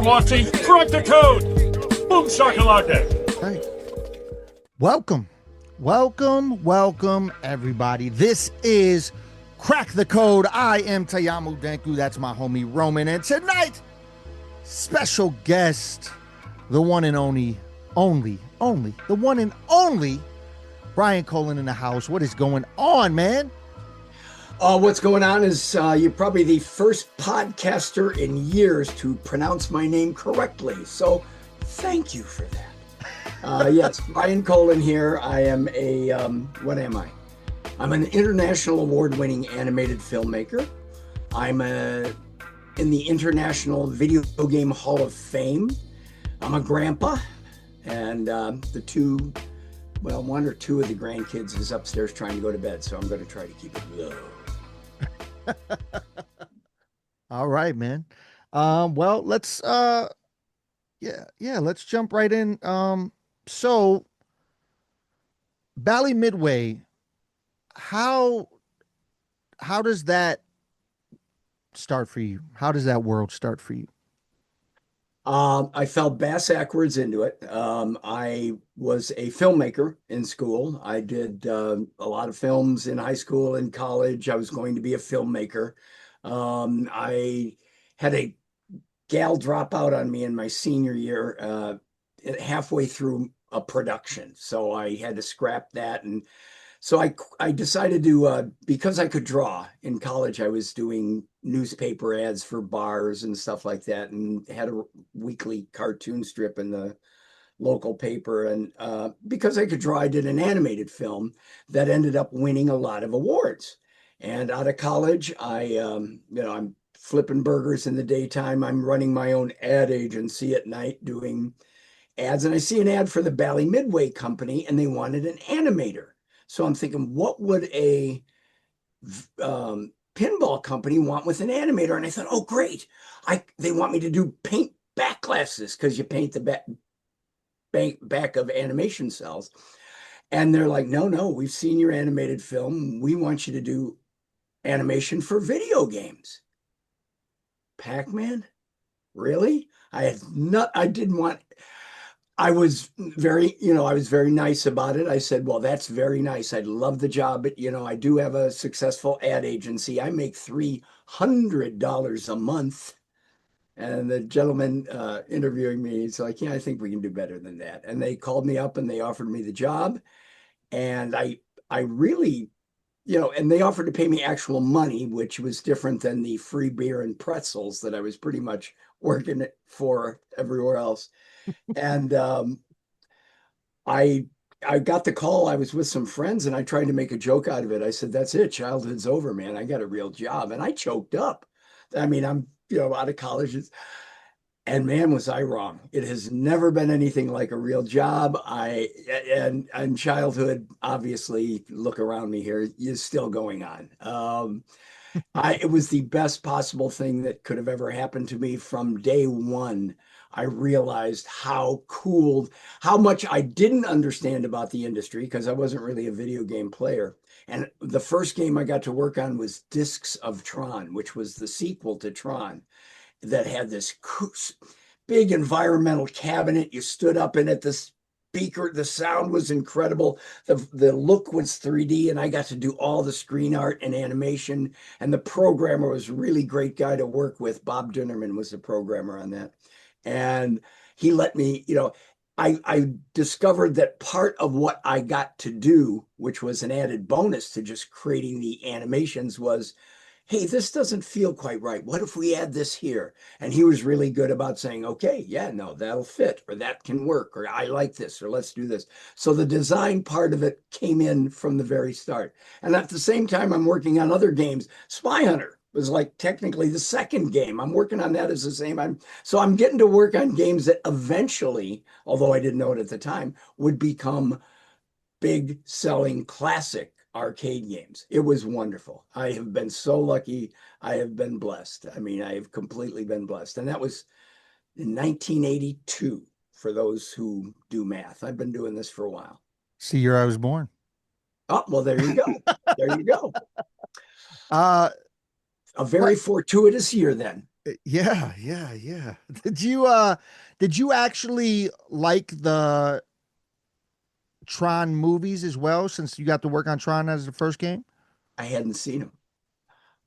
You're watching Crack the Code. Boom shakalaka. Hey. Welcome, everybody. This is Crack the Code. I am Tayamu Denku. That's my homie Roman. And tonight, special guest, the one and only, the one and only Brian Colin in the house. What is going on, man? What's going on is you're probably the first podcaster in years to pronounce my name correctly. So thank you for that. Yes, Brian Colin here. I am what am I? I'm an international award-winning animated filmmaker. I'm in the International Video Game Hall of Fame. I'm a grandpa, and one or two of the grandkids is upstairs trying to go to bed, so I'm going to try to keep it low. All right, man. Well, let's let's jump right in. So Bally Midway, how does that start for you? How does that world start for you? I fell bass backwards into it. I was a filmmaker in school. I did a lot of films in high school and college. I was going to be a filmmaker. I had a gal drop out on me in my senior year, halfway through a production. So I had to scrap that. And so I decided to, because I could draw in college, I was doing newspaper ads for bars and stuff like that, and had a weekly cartoon strip in the local paper. And because I could draw, I did an animated film that ended up winning a lot of awards. And out of college, I'm flipping burgers in the daytime. I'm running my own ad agency at night doing ads. And I see an ad for the Bally Midway company, and they wanted an animator. So I'm thinking, what would a pinball company want with an animator? And I thought, oh, great. They want me to do paint back glasses, because you paint the back of animation cells. And they're like, no, we've seen your animated film. We want you to do animation for video games. Pac-Man? Really? I was very nice about it. I said, well, that's very nice. I'd love the job, but I do have a successful ad agency. I make $300 a month. And the gentleman interviewing me, he's like, yeah, I think we can do better than that. And they called me up and they offered me the job. And I really, and they offered to pay me actual money, which was different than the free beer and pretzels that I was pretty much working for everywhere else. And I got the call. I was with some friends and I tried to make a joke out of it. I said, that's it. Childhood's over, man. I got a real job. And I choked up. I mean, I'm, out of college. And man, was I wrong. It has never been anything like a real job. And childhood, obviously, look around me here, is still going on. It was the best possible thing that could have ever happened to me. From day one, I realized how much I didn't understand about the industry, because I wasn't really a video game player. And the first game I got to work on was Discs of Tron, which was the sequel to Tron, that had this big environmental cabinet. You stood up in it, the speaker, the sound was incredible. The look was 3D, and I got to do all the screen art and animation. And the programmer was a really great guy to work with. Bob Dinnerman was the programmer on that. And he let me, I discovered that part of what I got to do, which was an added bonus to just creating the animations, was, hey, this doesn't feel quite right. What if we add this here? And he was really good about saying, okay, yeah, no, that'll fit, or that can work, or I like this, or let's do this. So the design part of it came in from the very start. And at the same time, I'm working on other games. Spy Hunter was like technically the second game. I'm working on that as the same. So I'm getting to work on games that eventually, although I didn't know it at the time, would become big selling classic arcade games. It was wonderful. I have been so lucky. I have been blessed. I mean, I have completely been blessed. And that was in 1982, for those who do math. I've been doing this for a while. It's the year I was born. Oh, well, there you go. There you go. Uh, A very fortuitous year then. Yeah, yeah, yeah. Did you actually like the Tron movies as well, since you got to work on Tron as the first game? I hadn't seen them.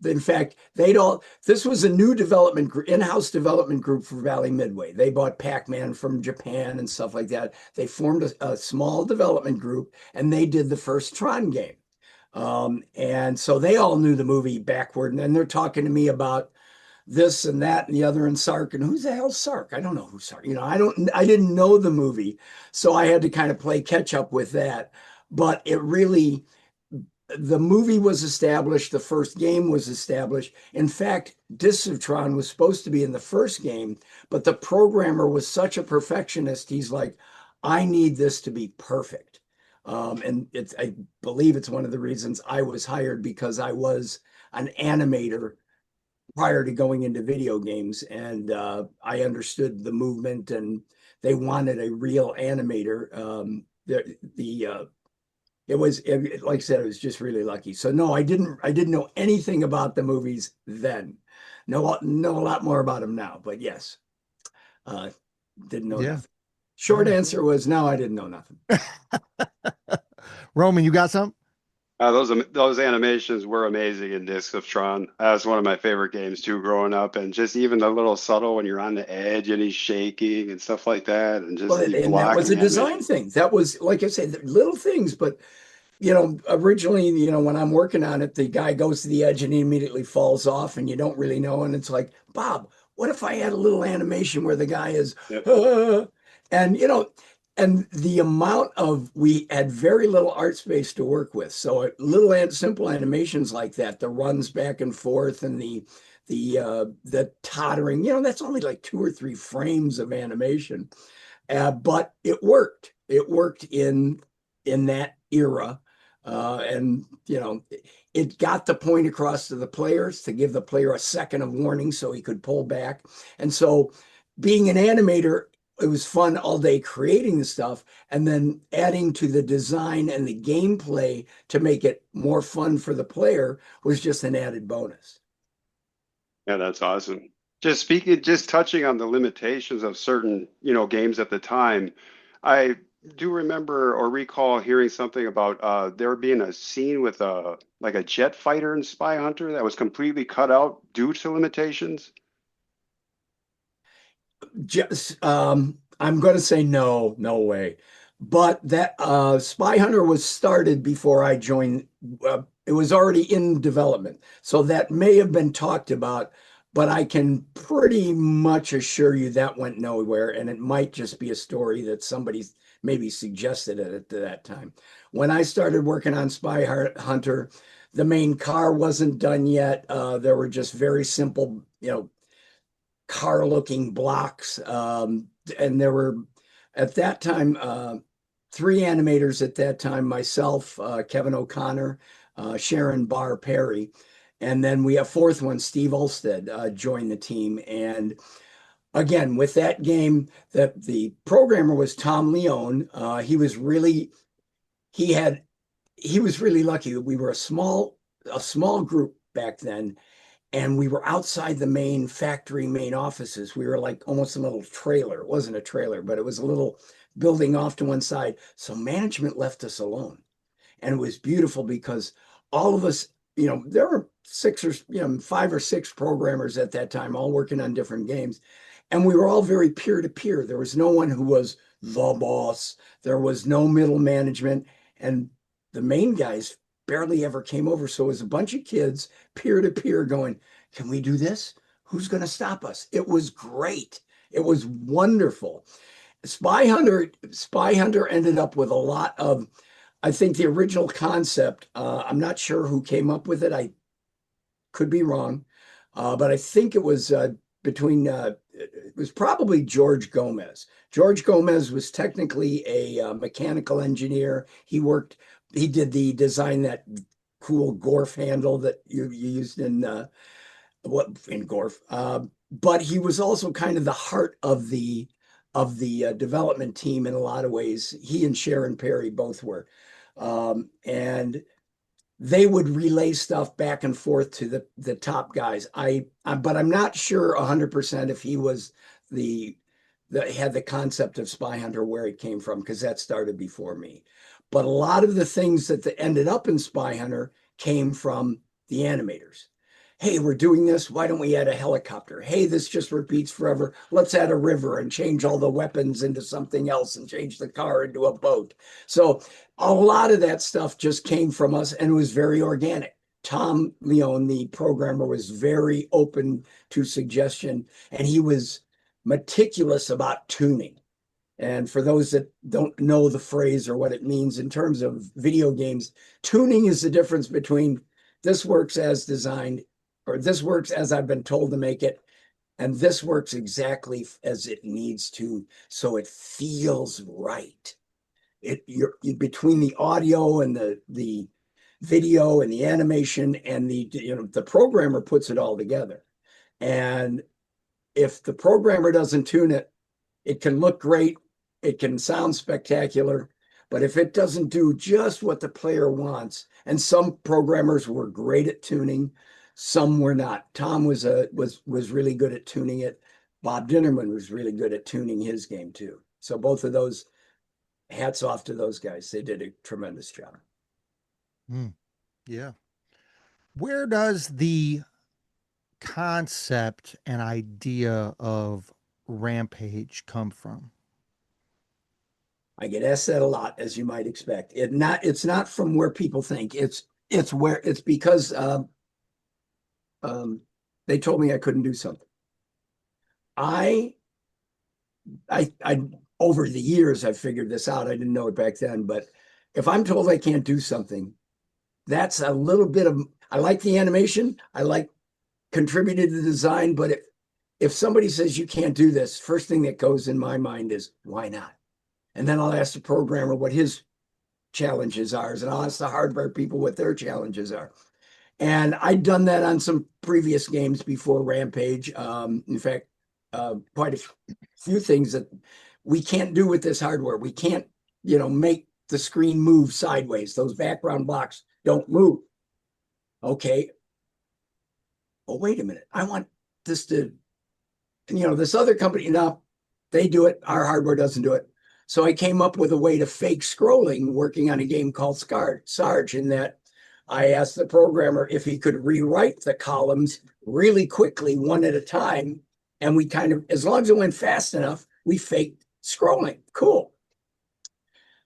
In fact, this was a new development in-house development group for Valley Midway. They bought Pac-Man from Japan and stuff like that. They formed a small development group and they did the first Tron game. And so they all knew the movie backward. And then they're talking to me about this and that and the other and Sark. And who's the hell Sark? I don't know who Sark. I didn't know the movie. So I had to kind of play catch up with that. But the movie was established, the first game was established. In fact, Discs of Tron was supposed to be in the first game, but the programmer was such a perfectionist. He's like, I need this to be perfect. I believe it's one of the reasons I was hired, because I was an animator prior to going into video games, and I understood the movement, and they wanted a real animator. Like I said, it was just really lucky. So no, I didn't know anything about the movies then. Know a lot more about them now, but yes, uh, didn't know Yeah. nothing. Short answer was no, I didn't know nothing. Roman, you got some? Those animations were amazing in Discs of Tron. That's one of my favorite games too, growing up, and just even the little subtle when you're on the edge and he's shaking and stuff like that, and Well, just the and that was blocking a design animation. thing. That was, like I said, little things, but originally, when I'm working on it, the guy goes to the edge and he immediately falls off, and you don't really know. And it's like, Bob, what if I had a little animation where the guy is, Yep. "Ah," and and the amount of we had very little art space to work with. So little and simple animations like that, the runs back and forth and the tottering, that's only like 2 or 3 frames of animation. But it worked. It worked in that era. And it got the point across to the players to give the player a second of warning so he could pull back. And so being an animator, it was fun all day creating the stuff and then adding to the design and the gameplay to make it more fun for the player was just an added bonus. Yeah, that's awesome. Just touching on the limitations of certain, games at the time, I do remember or recall hearing something about there being a scene with a jet fighter in Spy Hunter that was completely cut out due to limitations. Just I'm going to say no, no way. But that Spy Hunter was started before I joined. It was already in development, so that may have been talked about. But I can pretty much assure you that went nowhere, and it might just be a story that somebody maybe suggested it at that time. When I started working on Hunter, the main car wasn't done yet. There were just very simple, car looking blocks. And there were at that time 3 animators at that time, myself, Kevin O'Connor, Sharon Barr Perry. And then we have fourth one, Steve Olstead, joined the team. And again, with that game, the programmer was Tom Leone. He had he was really lucky. We were a small group back then, and we were outside the main factory main offices. We were like almost a little trailer. It wasn't a trailer, but it was a little building off to one side. So management left us alone. And it was beautiful because all of us, there were 5 or 6 programmers at that time, all working on different games. And we were all very peer to peer. There was no one who was the boss. There was no middle management. And the main guys barely ever came over. So it was a bunch of kids peer to peer going, can we do this? Who's going to stop us? It was great. It was wonderful. Spy Hunter ended up with a lot of, I think the original concept, I'm not sure who came up with it. I could be wrong, but I think it was it was probably George Gomez. George Gomez was technically a mechanical engineer. He did the design, that cool Gorf handle that you used in Gorf. But he was also kind of the heart of the development team in a lot of ways. He and Sharon Perry both were. And they would relay stuff back and forth to the top guys. But I'm not sure 100% if he was the had the concept of Spy Hunter where it came from, because that started before me. But a lot of the things that ended up in Spy Hunter came from the animators. Hey, we're doing this. Why don't we add a helicopter? Hey, this just repeats forever. Let's add a river and change all the weapons into something else and change the car into a boat. So a lot of that stuff just came from us, and it was very organic. Tom Leone, the programmer, was very open to suggestion, and he was meticulous about tuning. And for those that don't know the phrase or what it means in terms of video games, tuning is the difference between this works as designed, or this works as I've been told to make it, and this works exactly as it needs to, so it feels right. You're between the audio and the video and the animation and the programmer puts it all together. And if the programmer doesn't tune it, it can look great, it can sound spectacular, but if it doesn't do just what the player wants, and some programmers were great at tuning, some were not. Tom was really good at tuning it. Bob Dinnerman was really good at tuning his game too. So both of those, hats off to those guys. They did a tremendous job. Yeah. Where does the concept and idea of Rampage come from? I get asked that a lot, as you might expect. It's not from where people think. It's because they told me I couldn't do something. I over the years I've figured this out. I didn't know it back then, but if I'm told I can't do something, that's a little bit of, I like the animation, I like contributed to the design, but if somebody says you can't do this, first thing that goes in my mind is why not? And then I'll ask the programmer what his challenges are, and I'll ask the hardware people what their challenges are. And I'd done that on some previous games before Rampage. In fact, quite a few things that we can't do with this hardware. We can't, make the screen move sideways. Those background blocks don't move. Okay. Oh, wait a minute. I want this to, this other company, no, they do it. Our hardware doesn't do it. So I came up with a way to fake scrolling working on a game called Sarge, in that I asked the programmer if he could rewrite the columns really quickly, one at a time. And we kind of, as long as it went fast enough, we faked scrolling. Cool.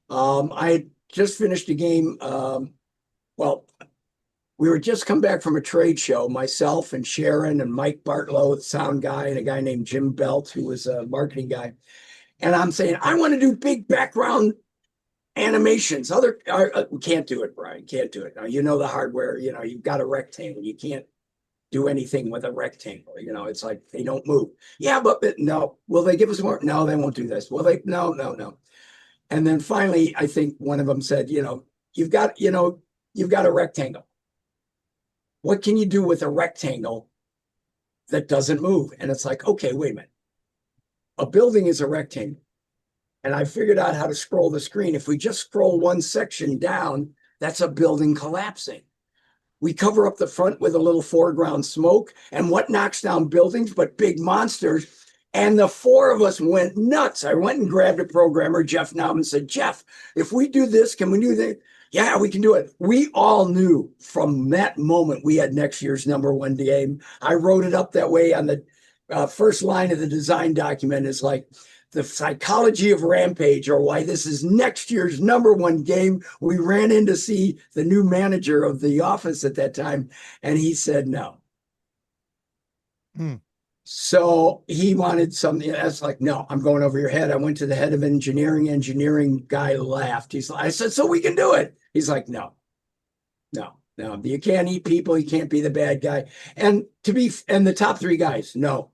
I had just finished a game. We were just come back from a trade show, myself and Sharon and Mike Bartlow, the sound guy, and a guy named Jim Belt, who was a marketing guy. And I'm saying, I want to do big background animations. We can't do it, Brian. Can't do it. Now, the hardware, you've got a rectangle. You can't do anything with a rectangle. It's like they don't move. Yeah, but no. Will they give us more? No, they won't do this. Will they? No. And then finally, I think one of them said, you've got a rectangle. What can you do with a rectangle that doesn't move? And it's like, okay, wait a minute. A building is a rectangle. And I figured out how to scroll the screen. If we just scroll one section down, that's a building collapsing. We cover up the front with a little foreground smoke. And what knocks down buildings but big monsters? And the four of us went nuts. I went and grabbed a programmer, Jeff Nauman, and said, Jeff, if we do this, can we do that? Yeah, we can do it. We all knew from that moment we had next year's #1 game. I wrote it up that way on the first line of the design document. Is like the psychology of Rampage, or why this is next year's #1 game. We ran in to see the new manager of the office at that time, and he said no. So he wanted something that's like, no, I'm going over your head. I went to the head of engineering. Engineering guy laughed. I said, so we can do it. He's like, no. You can't eat people. You can't be the bad guy. And the top three guys, no.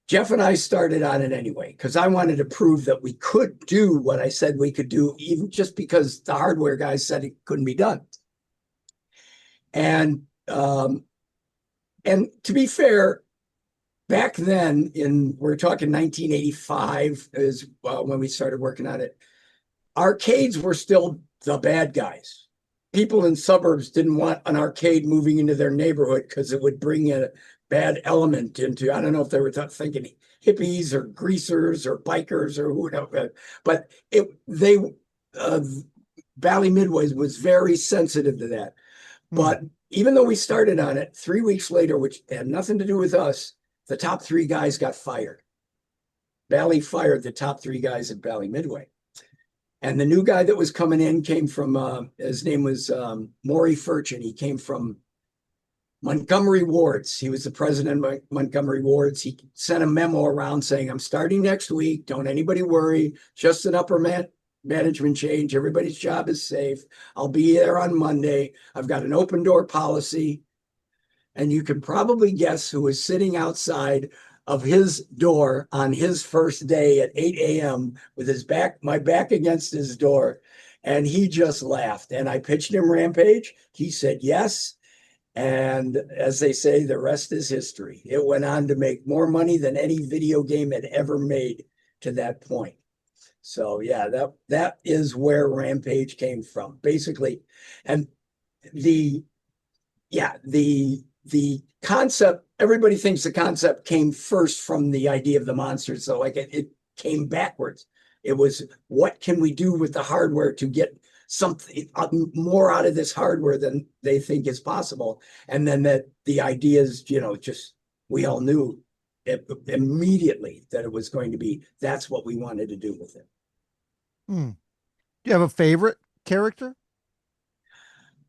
Jeff and I started on it anyway, because I wanted to prove that we could do what I said we could do, even just because the hardware guys said it couldn't be done. And to be fair, back then, we're talking 1985 is when we started working on it. Arcades were still the bad guys. people in suburbs didn't want an arcade moving into their neighborhood because it would bring a bad element into, I don't know if they were thinking hippies or greasers or bikers or who knows, but uh, Valley Midway was very sensitive to that. But even though we started on it, 3 weeks later, which had nothing to do with us, the top 3 guys got fired. Valley fired the top 3 guys at Valley Midway. And the new guy that was coming in came from, his name was Maury Furchin. He came from Montgomery Wards. He was the president of Montgomery Wards. He sent a memo around saying, I'm starting next week. Don't anybody worry. Just an upper management change. Everybody's job is safe. I'll be there on Monday. I've got an open door policy. And you can probably guess who was sitting outside of his door on his first day at 8 a.m. with my back against his door. And he just laughed. And I pitched him Rampage. He said yes. And as they say, the rest is history. It went on to make more money than any video game had ever made to that point. So yeah, that is where Rampage came from, basically. And the concept, everybody thinks the concept came first from the idea of the monsters. So like it came backwards. It was, what can we do with the hardware to get something more out of this hardware than they think is possible? And then that the ideas, just, we all knew immediately that it was going to be, that's what we wanted to do with it. Do you have a favorite character?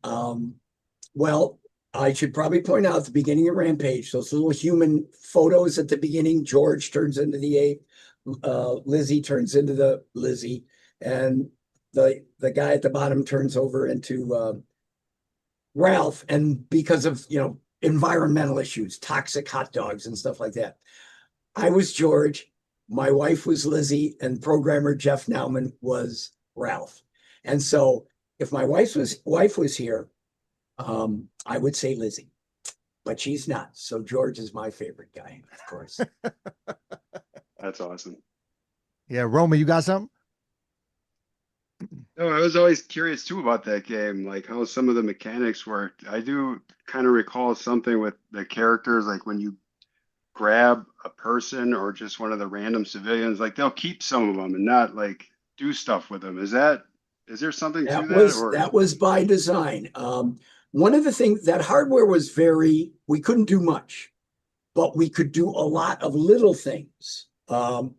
Well, I should probably point out at the beginning of Rampage, those little human photos at the beginning, George turns into the ape, Lizzie turns into the Lizzie, and the guy at the bottom turns over into Ralph. And because of, environmental issues, toxic hot dogs and stuff like that. I was George, my wife was Lizzie, and programmer Jeff Nauman was Ralph. And so if my wife was here, I would say Lizzie, but she's not. So George is my favorite guy, of course. That's awesome. Yeah, Roma, you got something? No, I was always curious too about that game, like how some of the mechanics worked. I do kind of recall something with the characters, like when you grab a person or just one of the random civilians, like they'll keep some of them and not like do stuff with them. Is there something to that, or That was by design. One of the things, that hardware was we couldn't do much, but we could do a lot of little things.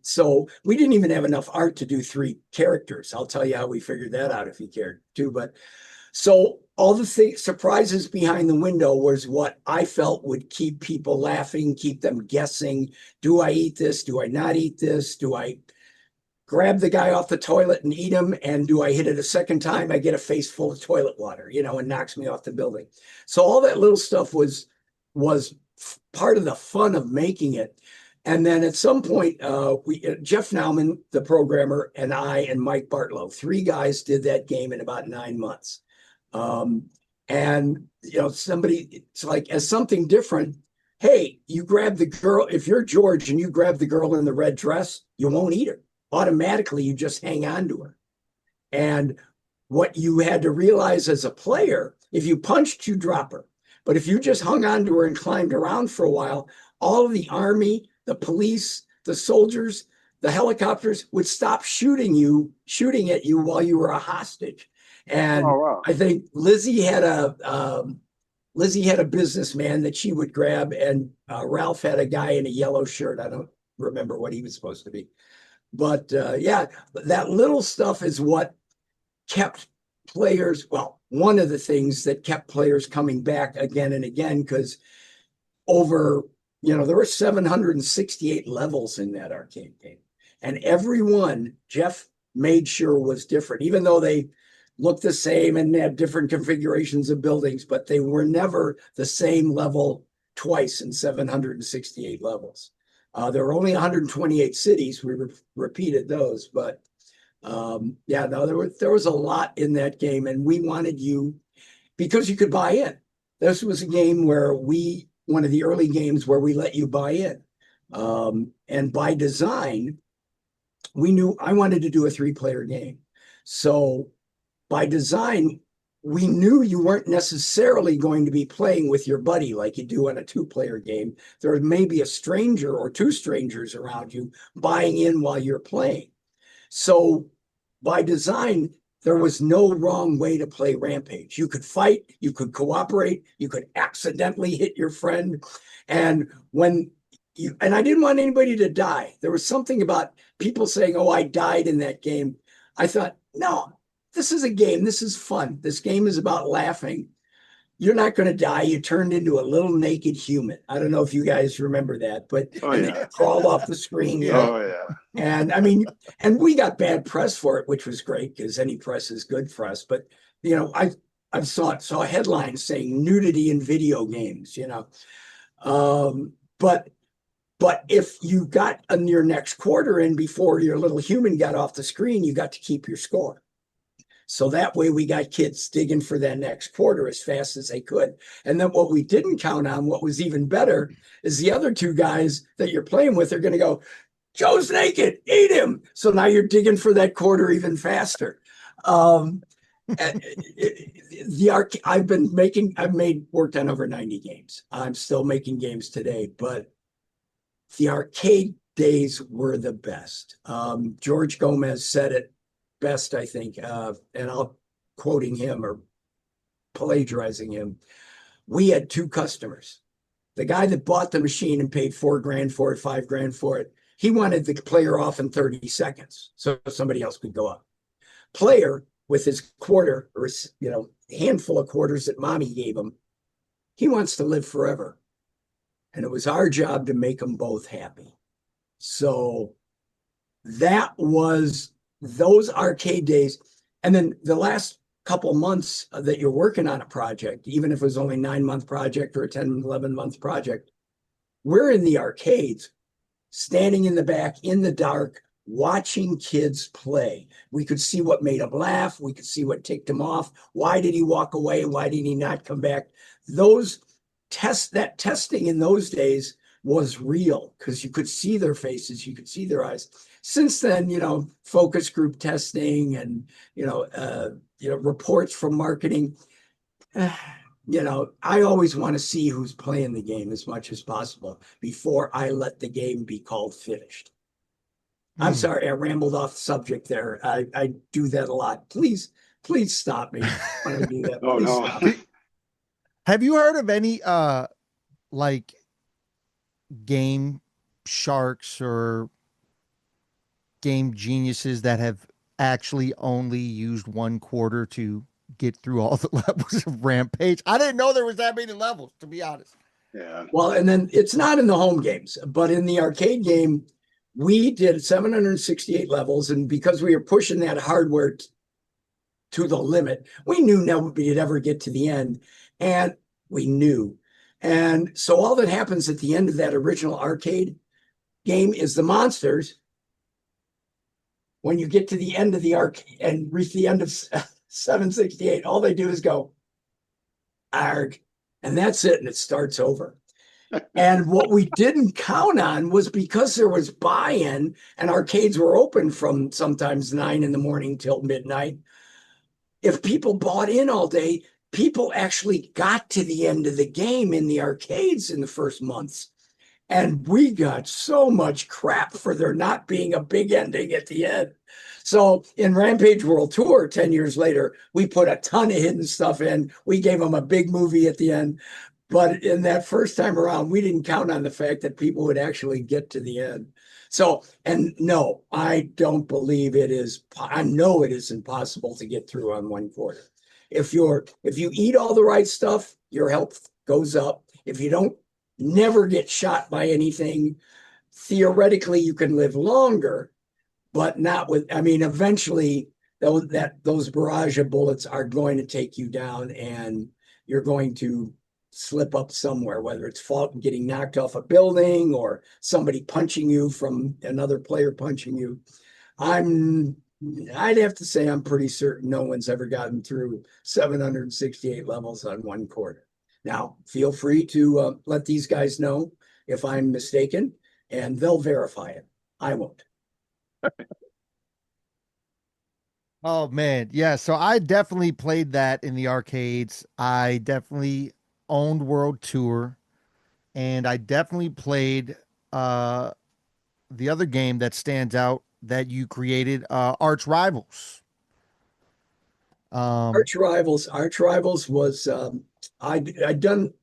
So we didn't even have enough art to do 3 characters. I'll tell you how we figured that out if you cared to. But so all the surprises behind the window was what I felt would keep people laughing, keep them guessing. Do I eat this? Do I not eat this? Do I grab the guy off the toilet and eat him? And do I hit it a second time? I get a face full of toilet water, and knocks me off the building. So all that little stuff was part of the fun of making it. And then at some point, Jeff Nauman, the programmer, and I and Mike Bartlow, 3 guys did that game in about 9 months. And it's like, as something different, hey, you grab the girl, if you're George and you grab the girl in the red dress, you won't eat her. Automatically, you just hang on to her. And what you had to realize as a player, if you punched, you drop her. But if you just hung on to her and climbed around for a while, all of the army, the police, the soldiers, the helicopters would stop shooting at you while you were a hostage. And oh wow, I think Lizzie had a businessman that she would grab, and Ralph had a guy in a yellow shirt. I don't remember what he was supposed to be. But that little stuff is what kept players, one of the things that kept players coming back again and again, because there were 768 levels in that arcade game. And every one Jeff made sure was different, even though they looked the same and had different configurations of buildings, but they were never the same level twice in 768 levels. There were only 128 cities. We repeated those, but there was a lot in that game, and we wanted you, because you could buy in. This was a game where one of the early games where we let you buy in. And by design, we knew I wanted to do a 3-player game. So by design, we knew you weren't necessarily going to be playing with your buddy like you do on a two-player game. There may be a stranger or two strangers around you buying in while you're playing. So by design, there was no wrong way to play Rampage. You could fight, you could cooperate, you could accidentally hit your friend. And and I didn't want anybody to die. There was something about people saying, oh, I died in that game. I thought, no, this is a game. This is fun. This game is about laughing. You're not going to die. You turned into a little naked human. I don't know if you guys remember that, but they crawled off the screen. Oh, yeah. And I mean, and we got bad press for it, which was great because any press is good for us. But, I saw headlines saying nudity in video games, But if you got your next quarter in before your little human got off the screen, you got to keep your score. So that way we got kids digging for that next quarter as fast as they could. And then what we didn't count on, what was even better, is the other two guys that you're playing with are going to go, Joe's naked, eat him. So now you're digging for that quarter even faster. I've worked on over 90 games. I'm still making games today, but the arcade days were the best. George Gomez said it best, I think, and I'll quoting him or plagiarizing him. We had two customers. The guy that bought the machine and paid $4,000 for it, $5,000 for it, he wanted the player off in 30 seconds so somebody else could go up. Player with his quarter or his, handful of quarters that mommy gave him, he wants to live forever. And it was our job to make them both happy. So that was those arcade days. And then the last couple months that you're working on a project, even if it was only a 9-month project or a 10, 11-month project, we're in the arcades, standing in the back in the dark, watching kids play. We could see what made them laugh. We could see what ticked them off. Why did he walk away? Why did he not come back? That testing in those days was real because you could see their faces, you could see their eyes. Since then, focus group testing and, reports from marketing, I always want to see who's playing the game as much as possible before I let the game be called finished. I'm sorry, I rambled off the subject there. I do that a lot. Please stop me when I do that. Oh, no. Stop me. Have you heard of any like game sharks or game geniuses that have actually only used one quarter to get through all the levels of Rampage? I didn't know there was that many levels, to be honest. Yeah. Well, and then it's not in the home games, but in the arcade game, we did 768 levels. And because we were pushing that hardware to the limit, we knew nobody would ever get to the end. And we knew. And so all that happens at the end of that original arcade game is the monsters, when you get to the end of the arcade and reach the end of 768, all they do is go, arg, and that's it, and it starts over. And what we didn't count on was because there was buy-in and arcades were open from sometimes 9 a.m. till midnight. If people bought in all day, people actually got to the end of the game in the arcades in the first months. And we got so much crap for there not being a big ending at the end. So in Rampage World Tour, 10 years later, we put a ton of hidden stuff in. We gave them a big movie at the end. But in that first time around, we didn't count on the fact that people would actually get to the end. So, and no, I don't believe it is. I know it is impossible to get through on one quarter. If you eat all the right stuff, your health goes up. If you don't never get shot by anything, theoretically you can live longer, but not with, eventually those barrage of bullets are going to take you down and you're going to slip up somewhere, whether it's getting knocked off a building or somebody punching you from another player punching you. I'd have to say I'm pretty certain no one's ever gotten through 768 levels on one quarter. Now, feel free to let these guys know if I'm mistaken, and they'll verify it. I won't. Oh man, yeah. So I definitely played that in the arcades. I definitely owned World Tour, and I definitely played uh the other game that stands out that you created, Arch Rivals. Um, Arch Rivals was I'd done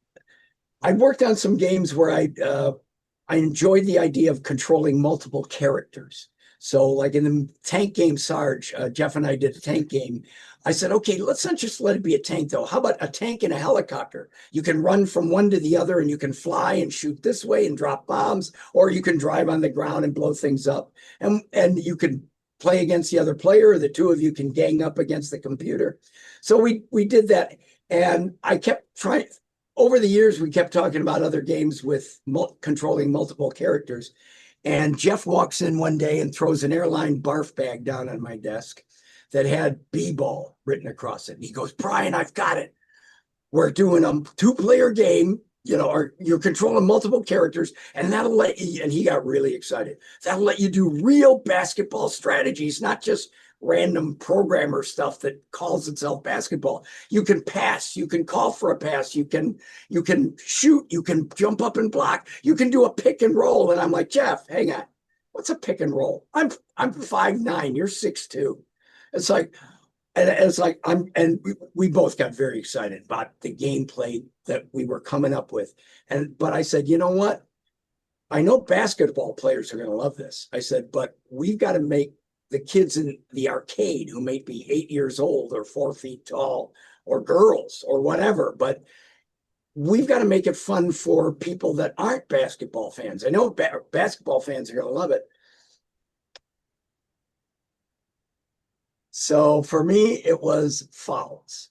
I worked on some games where I enjoyed the idea of controlling multiple characters. So, like in the tank game, Sarge, Jeff and I did a tank game. I said, okay, let's not just let it be a tank, though. How about a tank and a helicopter? You can run from one to the other and you can fly and shoot this way and drop bombs, or you can drive on the ground and blow things up. And you can play against the other player, or the two of you can gang up against the computer. So we did that. And I kept trying, over the years, we kept talking about other games with controlling multiple characters. And Jeff walks in one day and throws an airline barf bag down on my desk that had B-ball written across it. And he goes, Brian, I've got it. We're doing a two-player game, or you're controlling multiple characters, and that'll let you, and he got really excited. That'll let you do real basketball strategies, not just random programmer stuff that calls itself basketball. You can pass, you can call for a pass, you can shoot, you can jump up and block, you can do a pick and roll. And I'm like, Jeff, hang on. What's a pick and roll? I'm 5'9", you're 6'2". It's like, and it's like we both got very excited about the gameplay that we were coming up with. But I said, you know what? I know basketball players are going to love this. I said, but we've got to make the kids in the arcade who may be 8 years old or 4 feet tall or girls or whatever, but we've got to make it fun for people that aren't basketball fans. I know basketball fans are going to love it. So for me, it was fouls.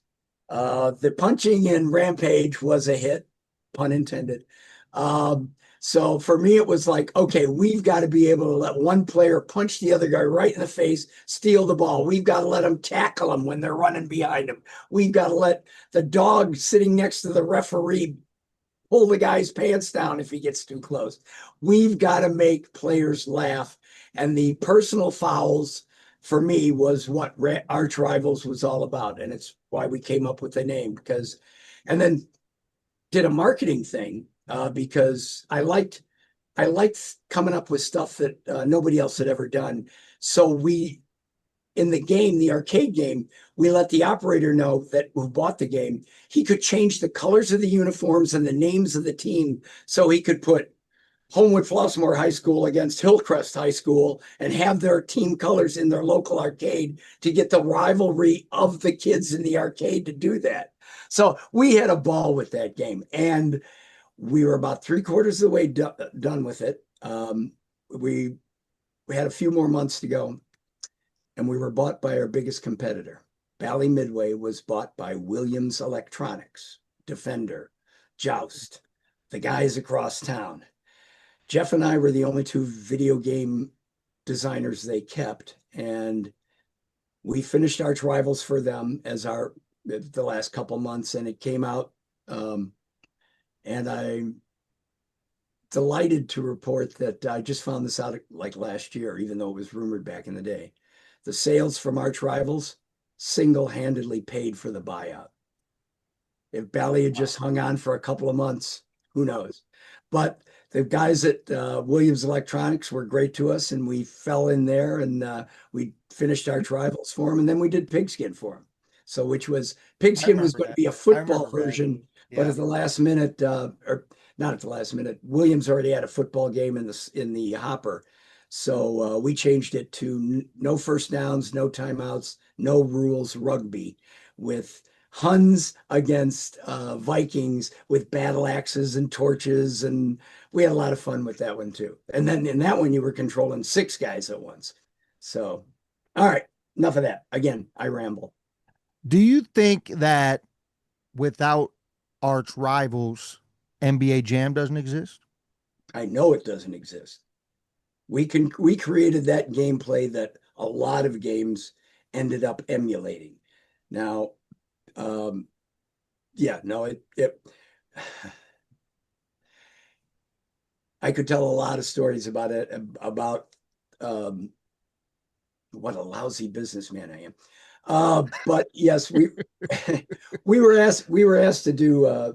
The punching in Rampage was a hit, pun intended. So for me, it was like, okay, we've got to be able to let one player punch the other guy right in the face, steal the ball. We've got to let them tackle him when they're running behind him. We've got to let the dog sitting next to the referee pull the guy's pants down if he gets too close. We've got to make players laugh. And the personal fouls for me was what Arch Rivals was all about. And it's why we came up with the name, because, and then did a marketing thing because I liked coming up with stuff that nobody else had ever done. So in the game, the arcade game, we let the operator know that who bought the game, he could change the colors of the uniforms and the names of the team. So he could put Homewood Flossmoor High School against Hillcrest High School and have their team colors in their local arcade to get the rivalry of the kids in the arcade to do that. So we had a ball with that game, and we were about 3/4 of the way done with it. We had a few more months to go, and we were bought by our biggest competitor. Bally Midway was bought by Williams Electronics, Defender, Joust, the guys across town. Jeff and I were the only two video game designers they kept, and we finished Arch Rivals for them as the last couple months, and it came out. And I'm delighted to report that I just found this out like last year, even though it was rumored back in the day. The sales from Arch Rivals single-handedly paid for the buyout. If Bally had just hung on for a couple of months, who knows? But the guys at Williams Electronics were great to us, and we fell in there, and we finished Arch Rivals for them, and then we did Pigskin for them. So, which was Pigskin was remember going to that. be a I football remember that. version, but Yeah. at the last minute, or not at the last minute, Williams already had a football game in the hopper. So we changed it to no first downs, no timeouts, no rules rugby, with Huns against Vikings with battle axes and torches, and we had a lot of fun with that one too. And then in that one, you were controlling 6 guys at once. So, all right, enough of that. Again, I ramble. Do you think that without Arch Rivals, NBA Jam doesn't exist? I know it doesn't exist. We created that gameplay that a lot of games ended up emulating. Now, yeah, no, it I could tell a lot of stories about it, about what a lousy businessman I am. But yes, we we were asked to do a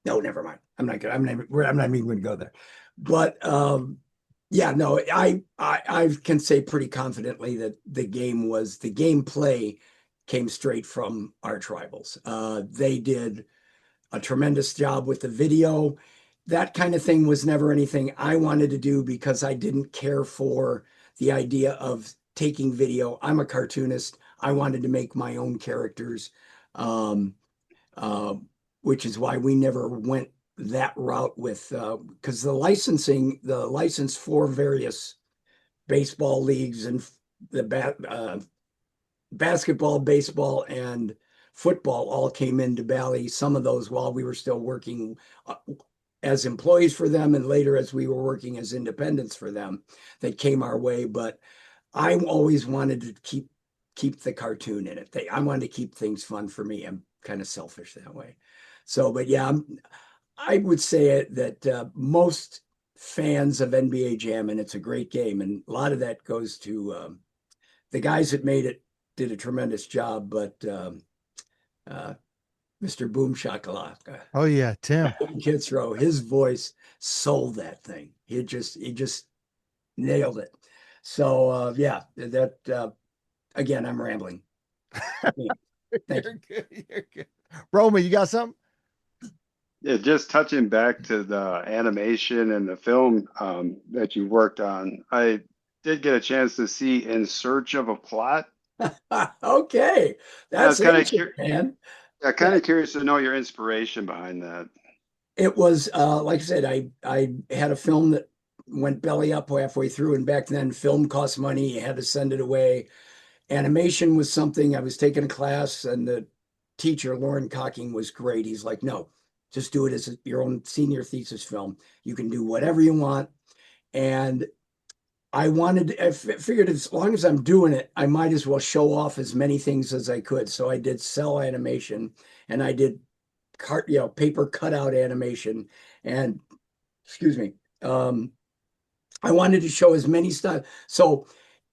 no, never mind. I'm not even going to go there. But yeah, no, I can say pretty confidently that the gameplay came straight from Arch Rivals. They did a tremendous job with the video. That kind of thing was never anything I wanted to do because I didn't care for the idea of taking video. I'm a cartoonist. I wanted to make my own characters, um, uh, which is why we never went that route with because the license for various baseball leagues and basketball, baseball, and football all came into Bally. Some of those while we were still working as employees for them, and later as we were working as independents for them, that came our way. But I always wanted to keep the cartoon in it. I wanted to keep things fun for me. I'm kind of selfish that way. So, but yeah, I would say that most fans of NBA Jam, and it's a great game, and a lot of that goes to the guys that made it did a tremendous job, but Mr. Boom Shakalaka, Oh yeah, Tim. Kitzrow, his voice sold that thing. He just nailed it. So yeah, that again, I'm rambling. Yeah, thank You're you. good. You're good. Roman, you got something? Yeah, just touching back to the animation and the film that you worked on, I did get a chance to see In Search of a Plot. Okay, I that's was kind of ancient, man. kind of curious to know your inspiration behind that. It was like I said, I had a film that went belly up halfway through, and back then film cost money. You had to send it away. Animation was something I was taking a class, and the teacher, Lauren Cocking, was great. He's like, no, just do it as your own senior thesis film. You can do whatever you want. And I figured as long as I'm doing it, I might as well show off as many things as I could. So I did cell animation and I did paper cutout animation. And excuse me, I wanted to show as many stuff. So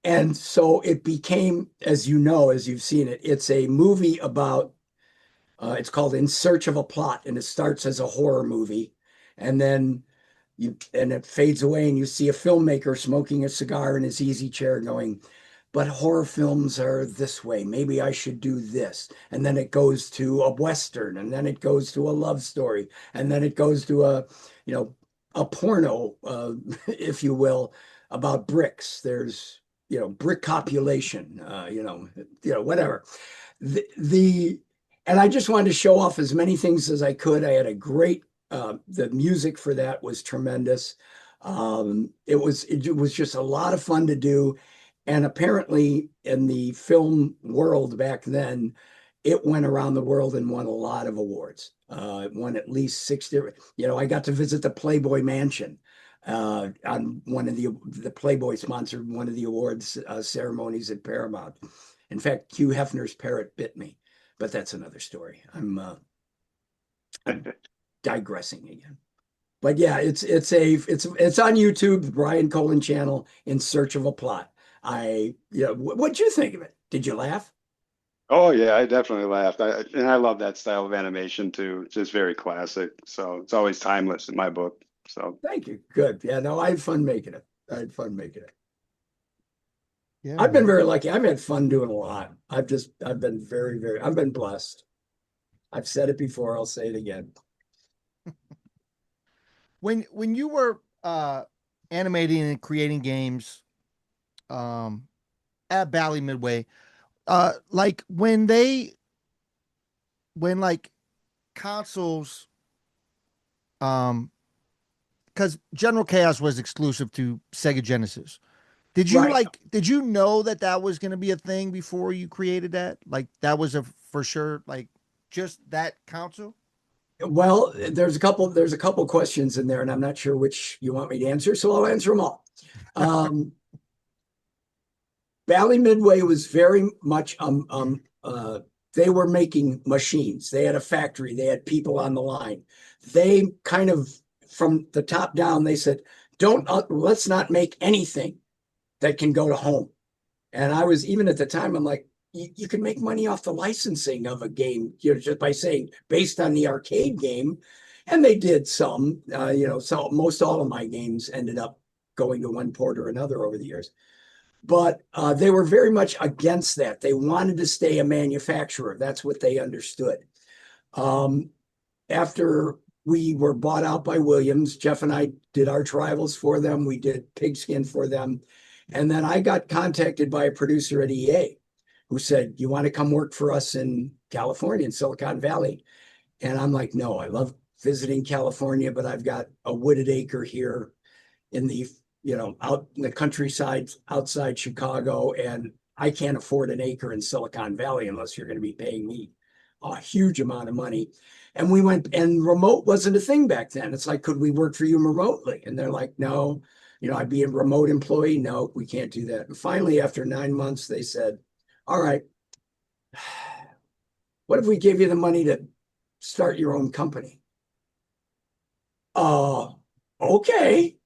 it became, as you know, as you've seen it, it's a movie about, it's called In Search of a Plot, and it starts as a horror movie. And then and it fades away, and you see a filmmaker smoking a cigar in his easy chair going, but horror films are this way. Maybe I should do this. And then it goes to a Western, and then it goes to a love story, and then it goes to a porno, if you will, about bricks. There's, brick copulation, whatever. The and I just wanted to show off as many things as I could. I had a great the music for that was tremendous. It was just a lot of fun to do. And apparently in the film world back then, it went around the world and won a lot of awards. It won at least 6 different, I got to visit the Playboy Mansion on one of the Playboy sponsored one of the awards ceremonies at Paramount. In fact, Hugh Hefner's parrot bit me, but that's another story. I'm digressing again. But yeah, it's on YouTube, the Brian Colin channel, In Search of a Plot. What'd you think of it? Did you laugh? Oh yeah, I definitely laughed. And I love that style of animation too. It's just very classic. So it's always timeless in my book. So Thank you. Good. Yeah, no, I had fun making it. Yeah, I've been man. very lucky. I've had fun doing a lot. I've been I've been blessed. I've said it before, I'll say it again. When you were animating and creating games at Bally Midway, like when like consoles, because General Chaos was exclusive to Sega Genesis. Right. Did you know that that was going to be a thing before you created that? Like that was a for sure, like just that console? Well, there's a couple questions in there, and I'm not sure which you want me to answer, so I'll answer them all. Um, Bally Midway was very much they were making machines. They had a factory. They had people on the line. They kind of from the top down, they said, let's not make anything that can go to home. And I was, even at the time, I'm like, you can make money off the licensing of a game, just by saying based on the arcade game. And they did some, so most all of my games ended up going to one port or another over the years. But they were very much against that. They wanted to stay a manufacturer. That's what they understood. After we were bought out by Williams, Jeff and I did Arch Rivals for them. We did Pigskin for them. And then I got contacted by a producer at EA who said, you want to come work for us in California, in Silicon Valley? And I'm like, no, I love visiting California, but I've got a wooded acre here in the, out in the countryside outside Chicago, and I can't afford an acre in Silicon Valley unless you're going to be paying me a huge amount of money. And we went, and remote wasn't a thing back then. It's like, could we work for you remotely? And they're like, no, I'd be a remote employee. No, we can't do that. And finally, after 9 months, they said, all right, what if we gave you the money to start your own company? Okay.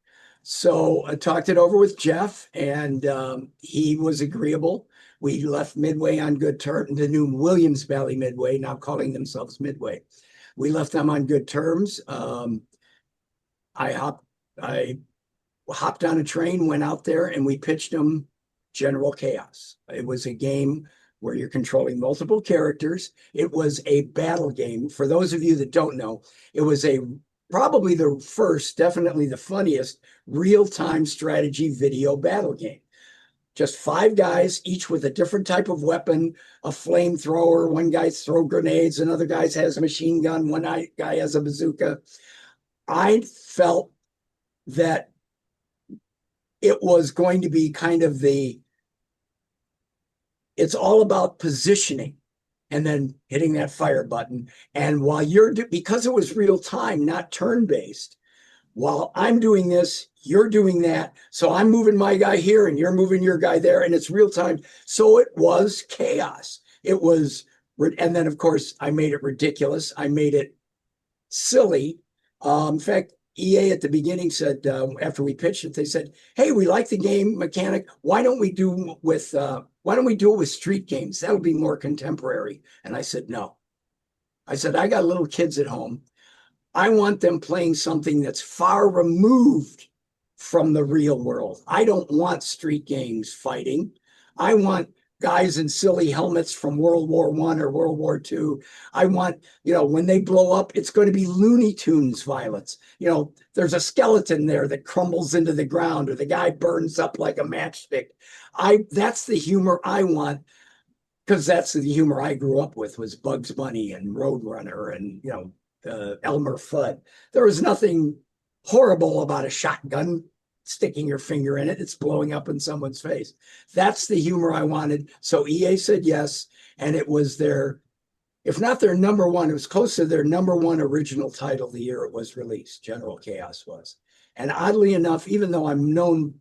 So I talked it over with Jeff, and he was agreeable. We left Midway on good terms, the new Williams Valley Midway, now calling themselves Midway. We left them on good terms. I hopped on a train, went out there, and we pitched them General Chaos. It was a game where you're controlling multiple characters. It was a battle game. For those of you that don't know, it was probably the first, definitely the funniest real-time strategy video battle game. Just 5 guys, each with a different type of weapon, a flamethrower. One guy's throw grenades, another guy has a machine gun, one guy has a bazooka. I felt that it was going to be kind of it's all about positioning and then hitting that fire button. And while because it was real time, not turn-based, while I'm doing this, you're doing that. So I'm moving my guy here and you're moving your guy there, and it's real time. So it was chaos. It was, and then of course I made it ridiculous. I made it silly. In fact, EA at the beginning said, after we pitched it, they said, hey, we like the game mechanic. Why don't we do it with street games? That'll be more contemporary. And I said, no. I said, I got little kids at home. I want them playing something that's far removed from the real world. I don't want street games fighting. I want guys in silly helmets from World War I or World War II. I want, when they blow up, it's going to be Looney Tunes violence. There's a skeleton there that crumbles into the ground, or the guy burns up like a matchstick. That's the humor I want, because that's the humor I grew up with, was Bugs Bunny and Roadrunner and, Elmer Fudd. There was nothing horrible about a shotgun sticking your finger in it. It's blowing up in someone's face. That's the humor I wanted. So EA said yes. And it was if not their number one, it was close to their number one original title the year it was released. General Chaos was. And oddly enough, even though I'm known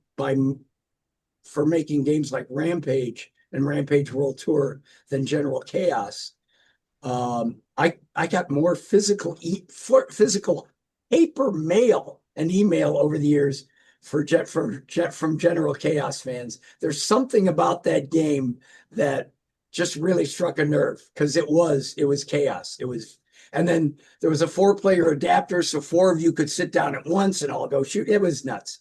for making games like Rampage and Rampage World Tour than General Chaos, I got more physical paper mail and email over the years from General Chaos fans. There's something about that game that just really struck a nerve, because it was chaos. And then there was a 4-player adapter, so 4 of you could sit down at once and all go shoot. It was nuts.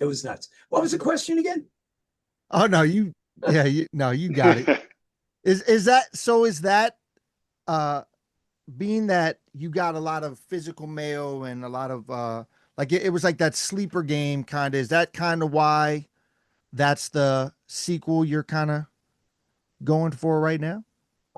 What was the question again? Oh no, you got it. Is that being that you got a lot of physical mail and a lot of it was like that sleeper game kind of, is that kind of why that's the sequel you're kind of going for right now?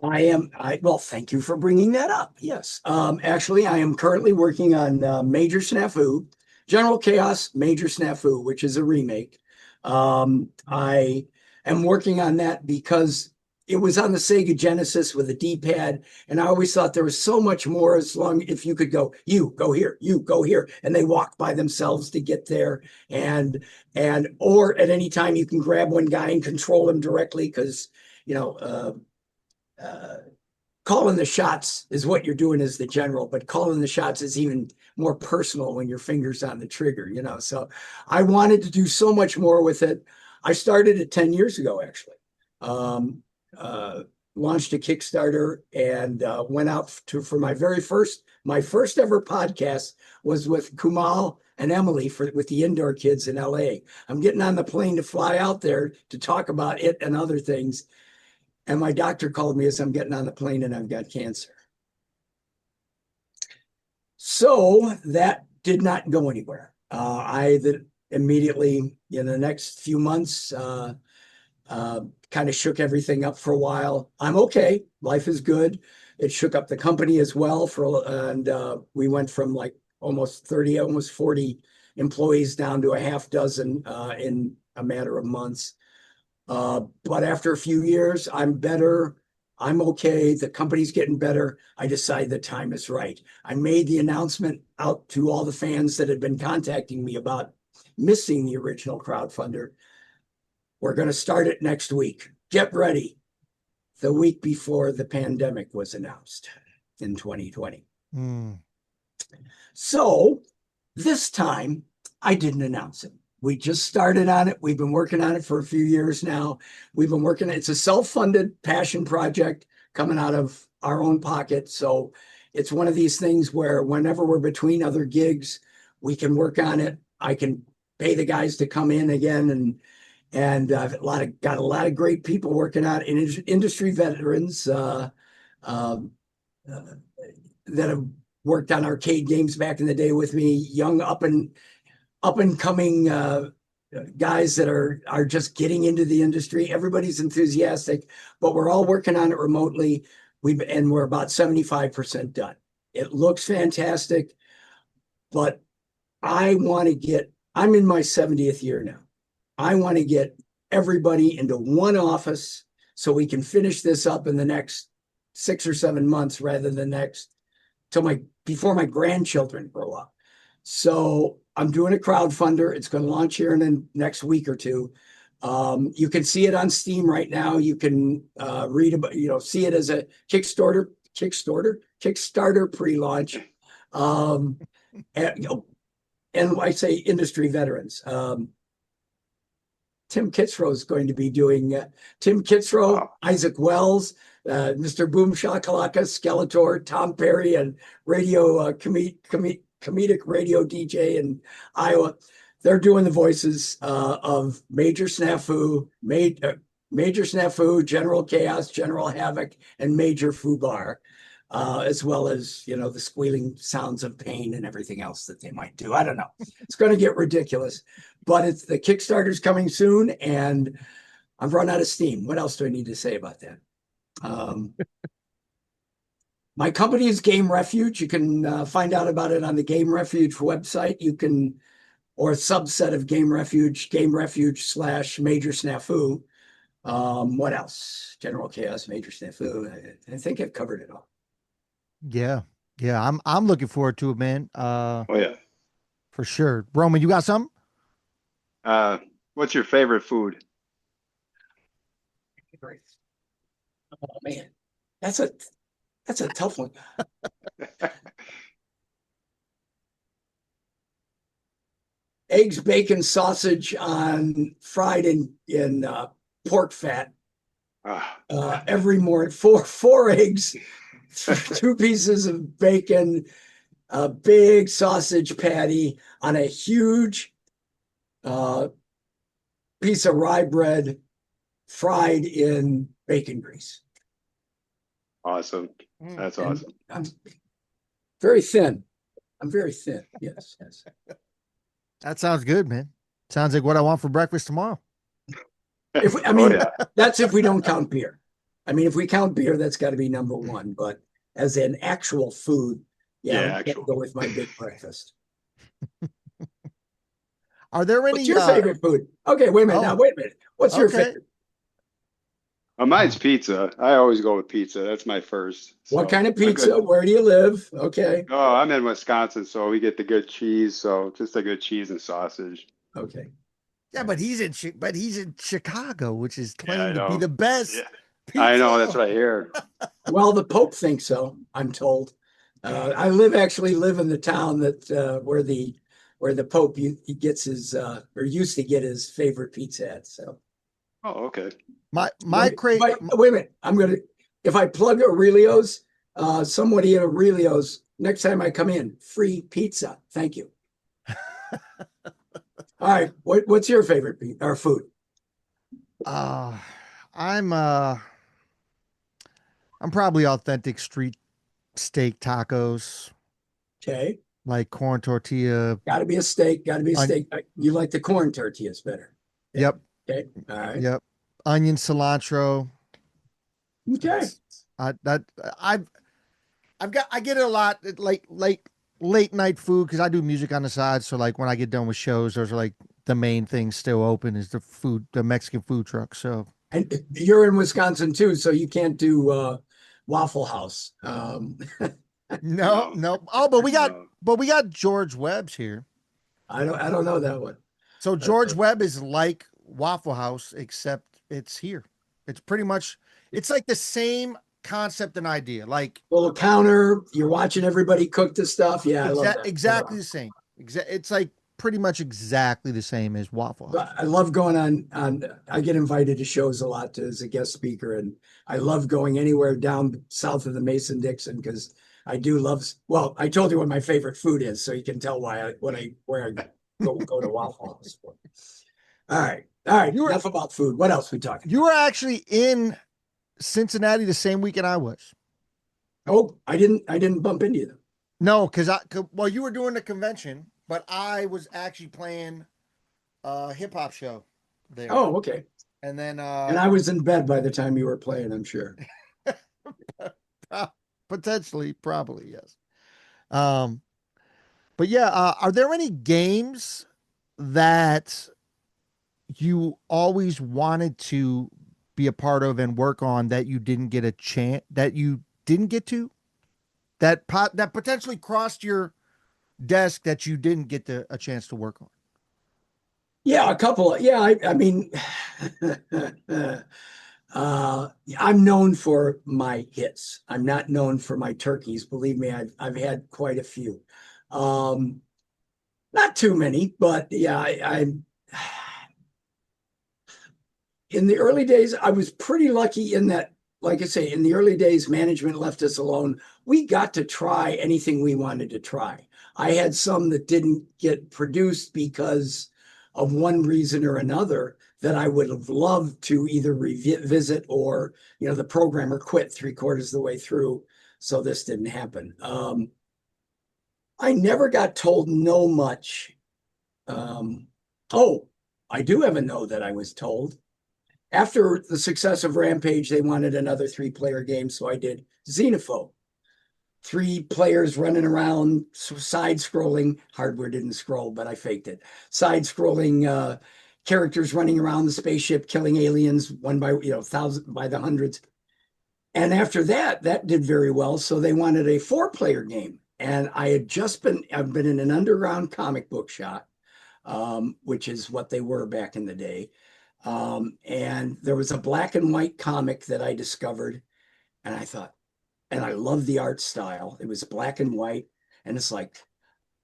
Well, thank you for bringing that up. Yes. Actually, I am currently working on Major Snafu, General Chaos Major Snafu, which is a remake. I am working on that because it was on the Sega Genesis with a D-pad, and I always thought there was so much more, if you could go, you go here, you go here, and they walk by themselves to get there, or at any time you can grab one guy and control him directly, because calling the shots is what you're doing as the general, but calling the shots is even more personal when your finger's on the trigger, you know. So I wanted to do so much more with it. I started it 10 years ago, actually. Um, Launched a Kickstarter and went out for my first ever podcast was with Kumal and Emily with the indoor kids in LA. I'm getting on the plane to fly out there to talk about it and other things. And my doctor called me as I'm getting on the plane and I've got cancer. So that did not go anywhere. Immediately in the next few months, kind of shook everything up for a while. I'm okay. Life is good. It shook up the company as well and we went from like almost 30, almost 40 employees down to a half dozen in a matter of months. But after a few years, I'm better. I'm okay. The company's getting better. I decided the time is right. I made the announcement out to all the fans that had been contacting me about missing the original crowdfunder. We're going to start it next week. Get ready. The week before the pandemic was announced in 2020. So this time I didn't announce it. We just started on it. We've been working on it for a few years now. It's a self-funded passion project coming out of our own pocket. So it's one of these things where whenever we're between other gigs, we can work on it. I can pay the guys to come in again and I've got a lot of great people working on it, industry veterans that have worked on arcade games back in the day with me, young up and coming guys that are just getting into the industry. Everybody's enthusiastic, but we're all working on it remotely. We're about 75% done. It looks fantastic, but I'm in my 70th year now. I want to get everybody into one office so we can finish this up in the next 6 or 7 months rather than before my grandchildren grow up. So I'm doing a crowdfunder. It's going to launch here in the next week or two. You can see it on Steam right now. You can read about, see it as a Kickstarter pre-launch. And I say industry veterans. Tim Kitzrow is going to be doing Tim Kitzrow, Isaac Wells, Mr. Boom Shakalaka, Skeletor, Tom Perry, and comedic radio DJ in Iowa. They're doing the voices of Major Snafu, General Chaos, General Havoc, and Major Fubar, as well as the squealing sounds of pain and everything else that they might do. I don't know. It's going to get ridiculous, but the Kickstarter's coming soon, and I've run out of steam. What else do I need to say about that? My company is Game Refuge. You can find out about it on the Game Refuge website. Or a subset of Game Refuge / Major Snafu. What else? General Chaos, Major Snafu. I think I've covered it all. Yeah. I'm looking forward to it, man. Oh yeah, for sure. Roman, you got something? What's your favorite food? Great. Oh man, that's a tough one. Eggs, bacon, sausage fried in pork fat. Every morning, four eggs, 2 pieces of bacon, a big sausage patty on a huge piece of rye bread fried in bacon grease. Awesome. That's awesome. I'm very thin. Yes. That sounds good, man. Sounds like what I want for breakfast tomorrow. That's if we don't count beer. I mean, if we count beer, that's got to be number one. But as an actual food, I'm going to go with my big breakfast. Are there any? What's your favorite food? Okay, wait a minute. What's your favorite? Mine's pizza. I always go with pizza. That's my first. What kind of pizza? Where do you live? Okay. Oh, I'm in Wisconsin, so we get the good cheese. So just a good cheese and sausage. Okay. Yeah, but he's in Chicago, which is claimed to be the best I know, Pizza. that's what I hear. Well, the Pope thinks so, I'm told. I actually live in the town that where the Pope he gets his or used to get his favorite pizza at. So Oh, okay. My crate. wait a minute. If I plug Aurelio's, somebody at Aurelio's, next time I come in, free pizza. Thank you. All right. What's your favorite or food? Uh, I'm uh I'm probably authentic street steak tacos, Okay. like corn tortilla. Got to be a steak. Got to be a On, steak. You like the corn tortillas better. Yeah. yep, Okay. All right. yep. Onion cilantro. Okay. That I get it a lot late night food because I do music on the side. So like when I get done with shows, those are like the main things still open is the Mexican food truck. So And you're in Wisconsin too, so you can't do Waffle House. no, No. no. Oh, but No. we got George Webb's here. I don't know that one. So George Webb is like Waffle House, except it's here. It's pretty much it's like the same concept and idea. Like Little counter, you're watching everybody cook the stuff. Yeah, I love that. exactly the same. It's like pretty much exactly the same as Waffle House. I love going on. I get invited to shows a lot as a guest speaker, and I love going anywhere down south of the Mason-Dixon because I do love. Well, I told you what my favorite food is, so you can tell where I go to Waffle House for. All right, enough about food. What else we talking? You were actually in Cincinnati the same weekend I was. Oh, I didn't bump into you. No, well, you were doing the convention, but I was actually playing a hip hop show there. Oh, okay. And then and I was in bed by the time you were playing, I'm sure. Potentially, probably, yes. But yeah, are there any games that you always wanted to be a part of and work on that you didn't get a chance that you didn't get to that potentially crossed your desk that you didn't get a chance to work on? Yeah, a couple. Yeah, I mean, I'm known for my hits. I'm not known for my turkeys. Believe me, I've had quite a few. Not too many, but yeah, I'm in the early days, I was pretty lucky in that, like I say, in the early days, management left us alone. We got to try anything we wanted to try. I had some that didn't get produced because of one reason or another that I would have loved to either revisit or, the programmer quit 3/4 of the way through. So this didn't happen. I never got told no much. Oh, I do have a no that I was told. After the success of Rampage, they wanted another 3-player game, so I did Xenophobe. 3 players running around, side-scrolling. Hardware didn't scroll, but I faked it. Side-scrolling characters running around the spaceship, killing aliens one by thousands by the hundreds. And after that did very well. So they wanted a 4-player game, and I've been in an underground comic book shop, which is what they were back in the day. And there was a black and white comic that I discovered, and I thought, and I love the art style. It was black and white, and it's like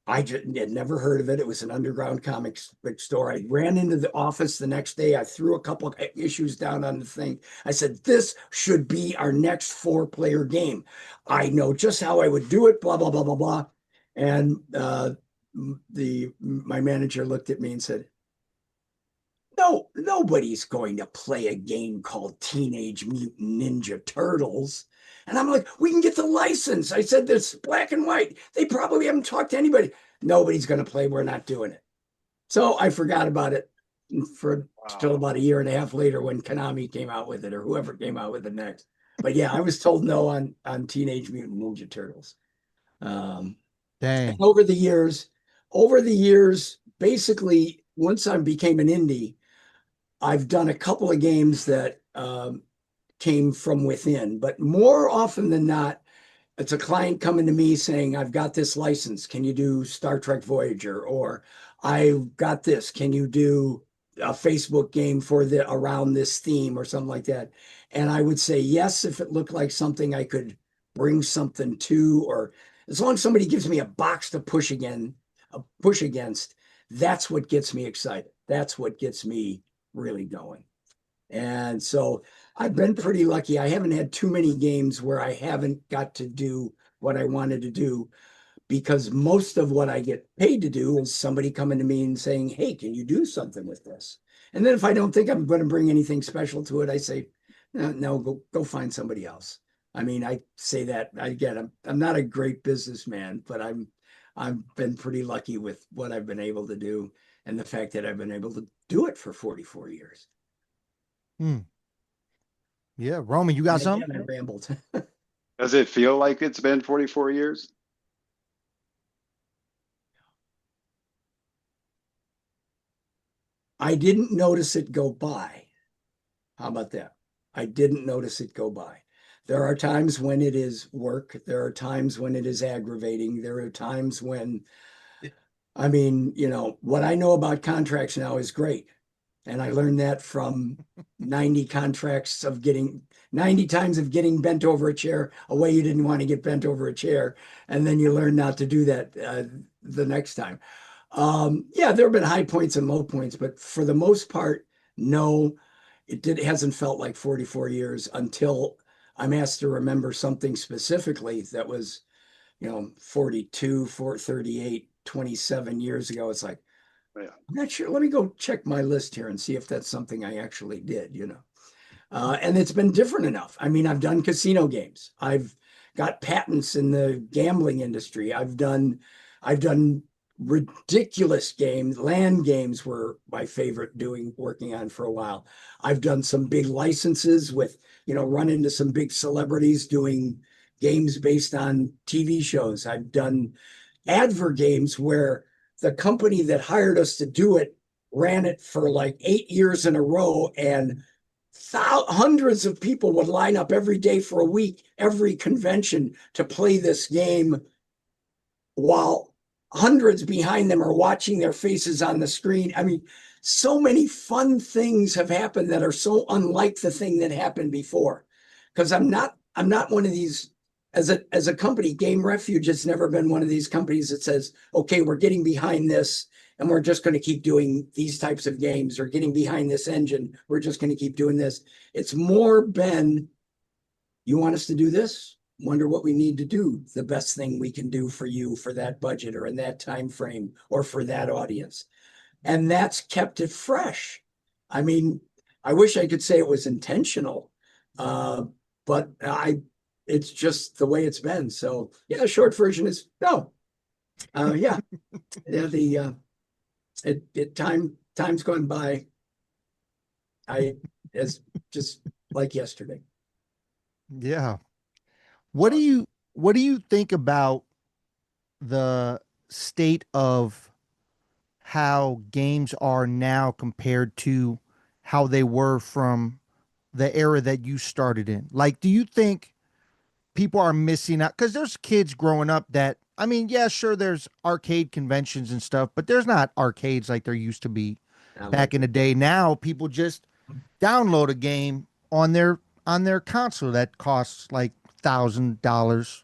I just had never heard of it. It was an underground comic book store. I ran into the office the next day. I threw a couple of issues down on the thing. I said, "This should be our next 4-player game. I know just how I would do it." Blah blah blah blah blah. And my manager looked at me and said, "No, nobody's going to play a game called Teenage Mutant Ninja Turtles." And I'm like, "We can get the license." I said, "This black and white. They probably haven't talked to anybody. Nobody's going to play. We're not doing it." So I forgot about it till about a year and a half later when Konami came out with it, or whoever came out with it next. But yeah, I was told no on Teenage Mutant Ninja Turtles. Dang. Over the years, basically, once I became an indie, I've done a couple of games that came from within, but more often than not, it's a client coming to me saying, "I've got this license. Can you do Star Trek Voyager?" Or "I've got this. Can you do a Facebook game for the around this theme or something like that. And I would say yes if it looked like something I could bring something to, or as long as somebody gives me a box to push against, that's what gets me excited. That's what gets me really going. And so I've been pretty lucky. I haven't had too many games where I haven't got to do what I wanted to do, because most of what I get paid to do is somebody coming to me and saying, "Hey, can you do something with this?" And then if I don't think I'm going to bring anything special to it, I say, "No, no, go find somebody else." I mean, I say that again. I'm not a great businessman, but I've been pretty lucky with what I've been able to do, and the fact that I've been able to do it for 44 years. Hmm. Yeah, Roman, you got And again, something? I rambled. Does it feel like it's been 44 years? I didn't notice it go by. How about that? I didn't notice it go by. There are times when it is work. There are times when it is aggravating. There are times when, I mean, what I know about contracts now is great. And I learned that from 90 contracts of getting 90 times of getting bent over a chair a way you didn't want to get bent over a chair. And then you learn not to do that the next time. Yeah, there have been high points and low points, but for the most part, no, it hasn't felt like 44 years until I'm asked to remember something specifically that was, 42, 438, 27 years ago. It's like, Yeah. I'm not sure. Let me go check my list here and see if that's something I actually did. And it's been different enough. I mean, I've done casino games. I've got patents in the gambling industry. I've done ridiculous games. Land games were my favorite working on for a while. I've done some big licenses with, run into some big celebrities doing games based on TV shows. I've done adver games where the company that hired us to do it ran it for like 8 years in a row, and hundreds of people would line up every day for a week, every convention to play this game, while hundreds behind them are watching their faces on the screen. I mean, so many fun things have happened that are so unlike the thing that happened before. Because I'm not one of these, as a company, Game Refuge has never been one of these companies that says, okay, we're getting behind this and we're just going to keep doing these types of games, or getting behind this engine, we're just going to keep doing this. It's more been, you want us to do this? Wonder what we need to do. The best thing we can do for you for that budget or in that time frame or for that audience. And that's kept it fresh. I mean, I wish I could say it was intentional, but it's just the way it's been. So yeah, the short version is no. Yeah, yeah. Time's gone by. It's just like yesterday. Yeah. What do you think about the state of how games are now compared to how they were from the era that you started in? Like, do you think people are missing out? Because there's kids growing up that, I mean, yeah, sure, there's arcade conventions and stuff, but there's not arcades like there used to be Not back like in the day. Now people just download a game on their console that costs like $1,000.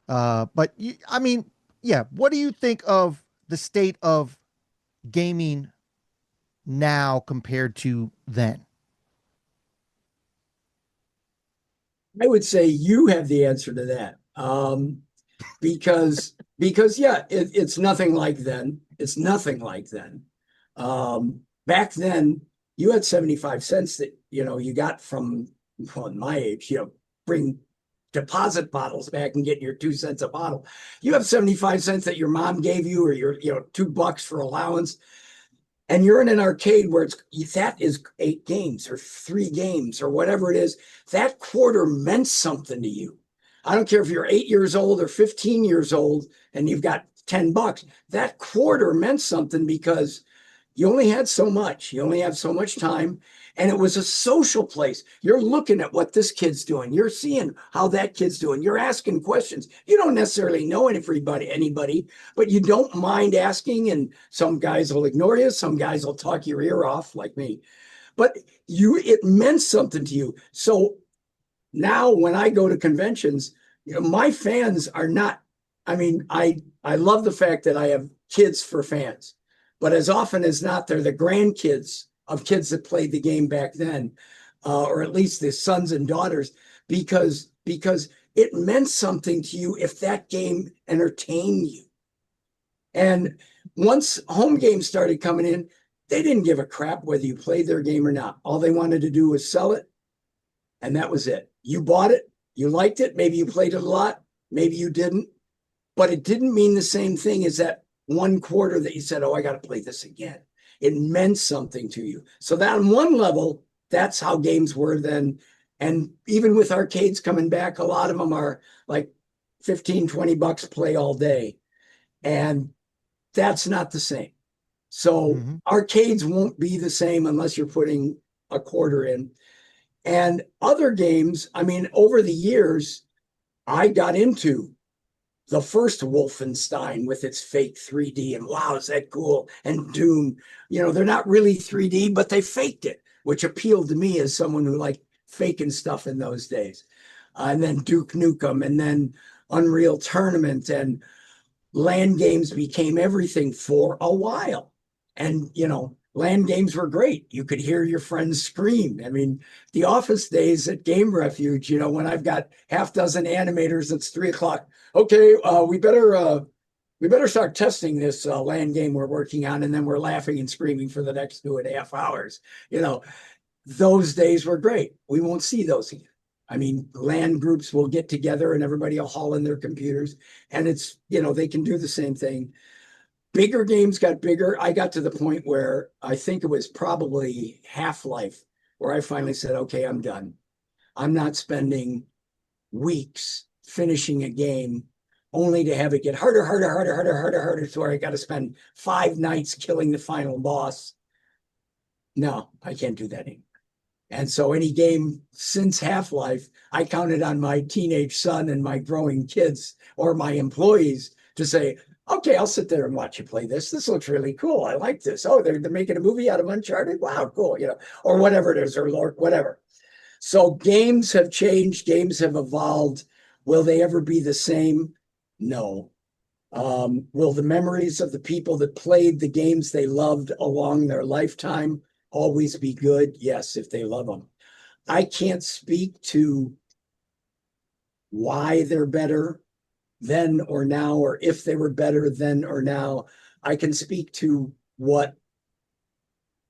I mean, yeah. What do you think of the state of gaming now compared to then? I would say you have the answer to that. Because yeah, it's nothing like then. It's nothing like then. Back then, you had 75 cents that you got from, well, my age, bring deposit bottles back and get your 2 cents a bottle. You have 75 cents that your mom gave you, or your $2 for allowance, and you're in an arcade where that is 8 games or 3 games or whatever it is. That quarter meant something to you. I don't care if you're 8 years old or 15 years old and you've got $10. That quarter meant something because you only had so much. You only have so much time. And it was a social place. You're looking at what this kid's doing. You're seeing how that kid's doing. You're asking questions. You don't necessarily know anybody, but you don't mind asking. And some guys will ignore you. Some guys will talk your ear off, like me. But it meant something to you. So now when I go to conventions, my fans are not, I mean, I love the fact that I have kids for fans, but as often as not, they're the grandkids of kids that played the game back then, or at least the sons and daughters, because it meant something to you if that game entertained you. And once home games started coming in, they didn't give a crap whether you played their game or not. All they wanted to do was sell it, and that was it. You bought it, you liked it, maybe you played it a lot, maybe you didn't, but it didn't mean the same thing as that one quarter that you said, oh, I got to play this again. It meant something to you. So that on one level, that's how games were then. And even with arcades coming back, a lot of them are like 15, $20 play all day. And that's not the same. So arcades won't be the same unless you're putting a quarter in. And other games, I mean, over the years, I got into the first Wolfenstein with its fake 3D, and wow, is that cool? And Doom, they're not really 3D, but they faked it, which appealed to me as someone who liked faking stuff in those days. And then Duke Nukem, and then Unreal Tournament, and LAN games became everything for a while. And, LAN games were great. You could hear your friends scream. I mean, the office days at Game Refuge, when I've got half dozen animators, it's 3 o'clock. Okay, we better start testing this LAN game we're working on, and then we're laughing and screaming for the next 2.5 hours. Those days were great. We won't see those again. I mean, LAN groups will get together and everybody will haul in their computers, and it's, they can do the same thing. Bigger games got bigger. I got to the point where I think it was probably Half-Life where I finally said, okay, I'm done. I'm not spending weeks finishing a game only to have it get harder, to where I got to spend 5 nights killing the final boss. No, I can't do that anymore. And so any game since Half-Life, I counted on my teenage son and my growing kids or my employees to say, okay, I'll sit there and watch you play this. This looks really cool. I like this. Oh, they're making a movie out of Uncharted. Wow, cool. Or whatever it is, or Lord, whatever. So games have changed. Games have evolved. Will they ever be the same? No. Will the memories of the people that played the games they loved along their lifetime always be good? Yes, if they love them. I can't speak to why they're better then or now, or if they were better then or now. I can speak to what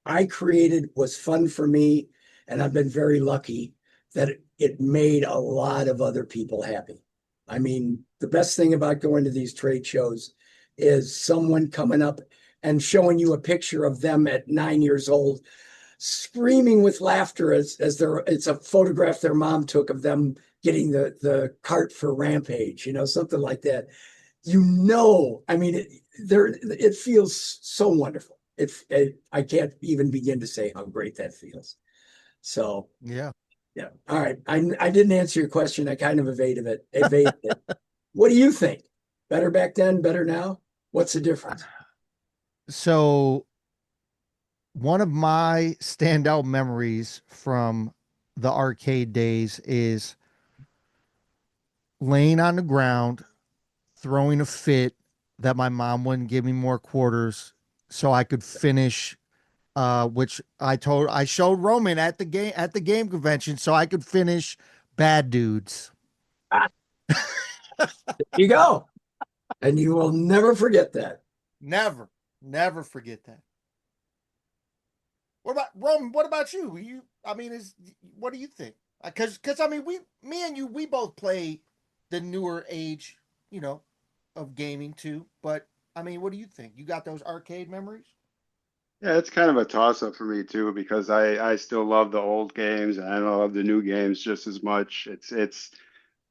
I created was fun for me, and I've been very lucky that it made a lot of other people happy. I mean, the best thing about going to these trade shows is someone coming up and showing you a picture of them at 9 years old, screaming with laughter as it's a photograph their mom took of them getting the cart for Rampage, something like that. I mean, it feels so wonderful. I can't even begin to say how great that feels. So Yeah. yeah. All right. I didn't answer your question. I kind of evaded it. What do you think? Better back then, better now? What's the difference? So one of my standout memories from the arcade days is laying on the ground, throwing a fit that my mom wouldn't give me more quarters so I could finish, which I showed Roman at the game convention so I could finish Bad Dudes. Ah, there you go. And you will never forget that. Never forget that. What about Roman? What about you? I mean, what do you think? Because I mean, me and you, we both play the newer age, of gaming too. But I mean, what do you think? You got those arcade memories? Yeah, it's kind of a toss up for me too because I still love the old games and I love the new games just as much.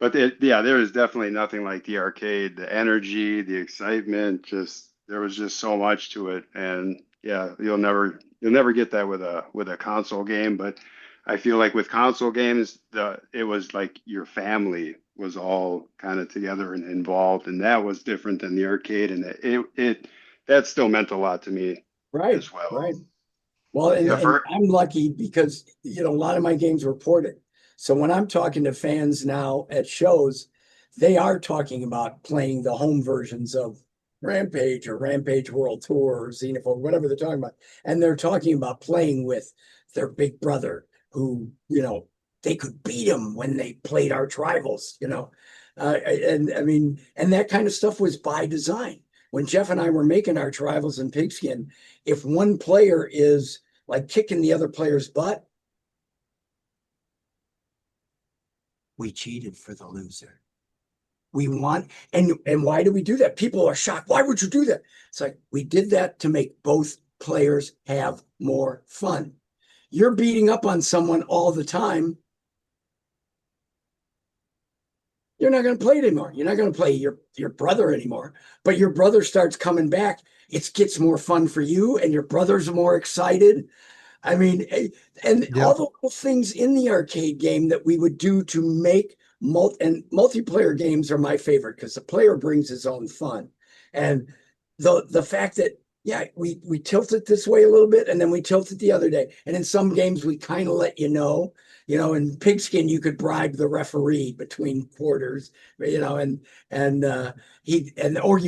But yeah, there is definitely nothing like the arcade, the energy, the excitement, just there was just so much to it. And Yeah, you'll never get that with a console game, but I feel like with console games, it was like your family was all kind of together and involved, and that was different than the arcade, and that still meant a lot to me Right, as well. right. Well, Yeah, and I'm lucky because, a lot of my games were ported. So when I'm talking to fans now at shows, they are talking about playing the home versions of Rampage or Rampage World Tour or Xenophobia, whatever they're talking about. And they're talking about playing with their big brother who, they could beat him when they played Arch Rivals. And I mean, and that kind of stuff was by design. When Jeff and I were making Arch Rivals and Pigskin, if one player is like kicking the other player's butt, we cheated for the loser. We want, and why do we do that? People are shocked. Why would you do that? It's like we did that to make both players have more fun. You're beating up on someone all the time. You're not going to play it anymore. You're not going to play your brother anymore. But your brother starts coming back. It gets more fun for you, and your brother's more excited. I mean, and Yep. all the little things in the arcade game that we would do to make multiplayer games are my favorite because the player brings his own fun. And the fact that, yeah, we tilt it this way a little bit and then we tilt it the other day. And in some games we kind of let in Pigskin you could bribe the referee between quarters, or you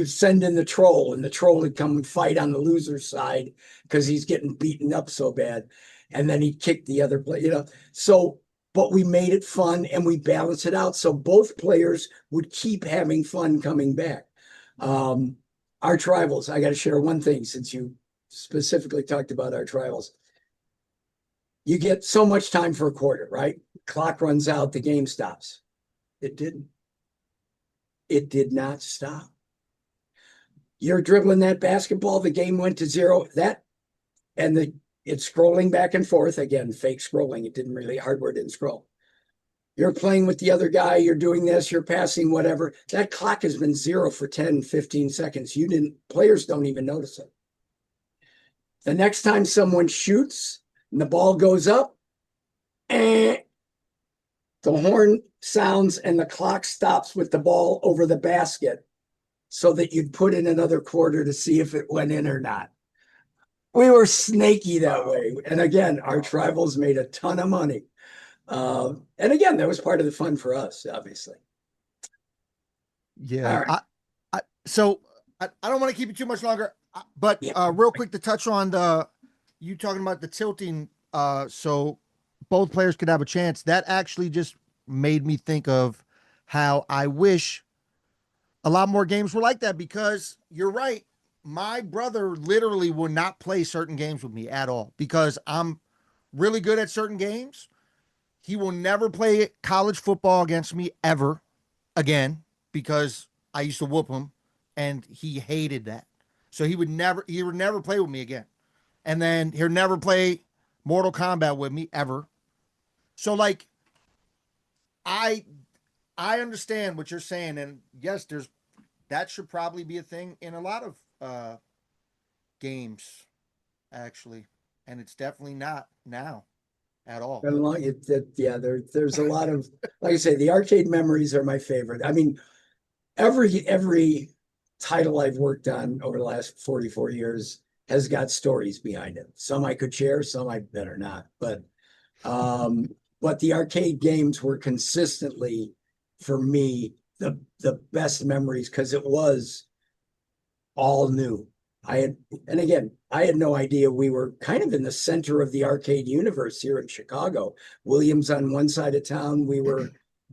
send in the troll and the troll would come and fight on the loser's side because he's getting beaten up so bad. And then he'd kick the other player. So, but we made it fun and we balanced it out. So both players would keep having fun coming back. Arch Rivals, I got to share one thing since you specifically talked about Arch Rivals. You get so much time for a quarter, right? Clock runs out, the game stops. It didn't. It did not stop. You're dribbling that basketball, the game went to zero. It's scrolling back and forth. Again, fake scrolling. It didn't really, hardware didn't scroll. You're playing with the other guy, you're doing this, you're passing, whatever. That clock has been zero for 10, 15 seconds. Players don't even notice it. The next time someone shoots and the ball goes up, the horn sounds and the clock stops with the ball over the basket so that you'd put in another quarter to see if it went in or not. We were snaky that way. And again, Arch Rivals made a ton of money. And again, that was part of the fun for us, obviously. Yeah. All right. I don't want to keep you too much longer, but Yeah. real quick to touch on you talking about the tilting, so both players could have a chance. That actually just made me think of how I wish a lot more games were like that because you're right. My brother literally will not play certain games with me at all because I'm really good at certain games. He will never play college football against me ever again because I used to whoop him and he hated that. So he would never play with me again. And then he'll never play Mortal Kombat with me ever. So like I I understand what you're saying and yes, that should probably be a thing in a lot of games actually. And it's definitely not now at all. And there's a lot of, like I say, the arcade memories are my favorite. I mean, every title I've worked on over the last 44 years has got stories behind it. Some I could share, some I better not. But the arcade games were consistently, for me, the best memories because it was all new. And again, I had no idea we were kind of in the center of the arcade universe here in Chicago. Williams on one side of town, we were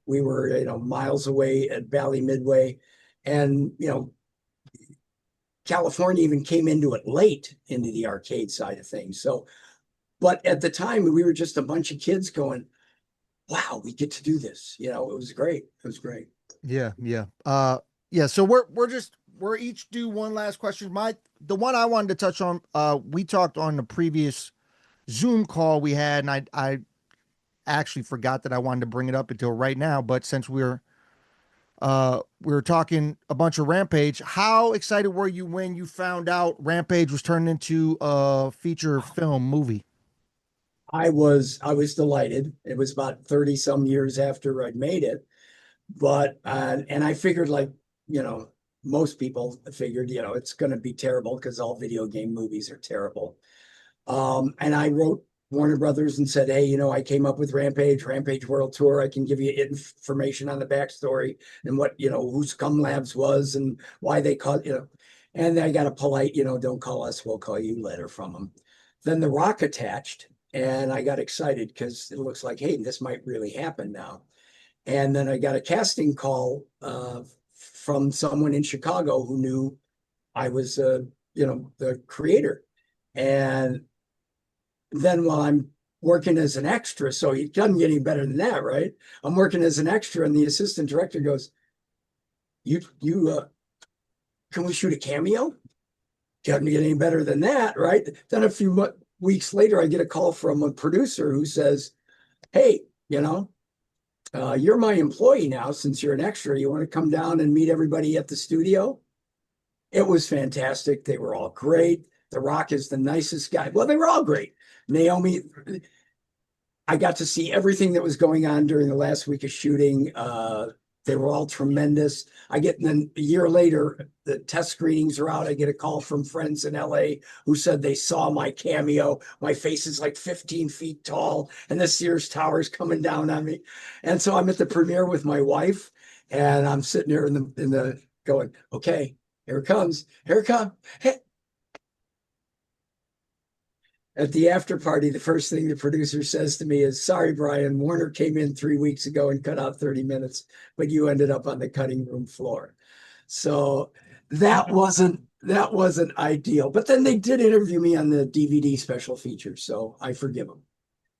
miles away at Valley Midway, and California even came into it late into the arcade side of things. So, but at the time, we were just a bunch of kids going, "Wow, we get to do this!" It was great. It was great. Yeah, yeah. Yeah, so we're each do one last question. The one I wanted to touch on, we talked on the previous Zoom call we had, and I actually forgot that I wanted to bring it up until right now, but since we're We were talking a bunch of Rampage. How excited were you when you found out Rampage was turned into a feature film movie? I was delighted. It was about 30 some years after I'd made it, but and I figured, like, you know, most people figured, it's going to be terrible because all video game movies are terrible. And I wrote Warner Brothers and said, hey, I came up with Rampage World Tour. I can give you information on the backstory and what, who Scum Labs was and why they called. And I got a polite, don't call us, we'll call you letter from them. Then The Rock attached, and I got excited because it looks like, hey, this might really happen now. And then I got a casting call from someone in Chicago who knew I was, the creator. And then while I'm working as an extra, so it doesn't get any better than that, right? I'm working as an extra, and the assistant director goes, "You, can we shoot a cameo?" Doesn't get any better than that, right? Then a few weeks later, I get a call from a producer who says, "Hey, you're my employee now. Since you're an extra, you want to come down and meet everybody at the studio?" It was fantastic. They were all great. The Rock is the nicest guy. Well, they were all great. Naomi, I got to see everything that was going on during the last week of shooting. They were all tremendous. Then a year later, the test screenings are out. I get a call from friends in LA who said they saw my cameo. My face is like 15 feet tall, and the Sears Tower is coming down on me. And so I'm at the premiere with my wife, and I'm sitting there in the going, okay, here it comes. Here it comes. Hey. At the after party, the first thing the producer says to me is, "Sorry, Brian, Warner came in 3 weeks ago and cut out 30 minutes, but you ended up on the cutting room floor." So that wasn't ideal. But then they did interview me on the DVD special features, so I forgive them.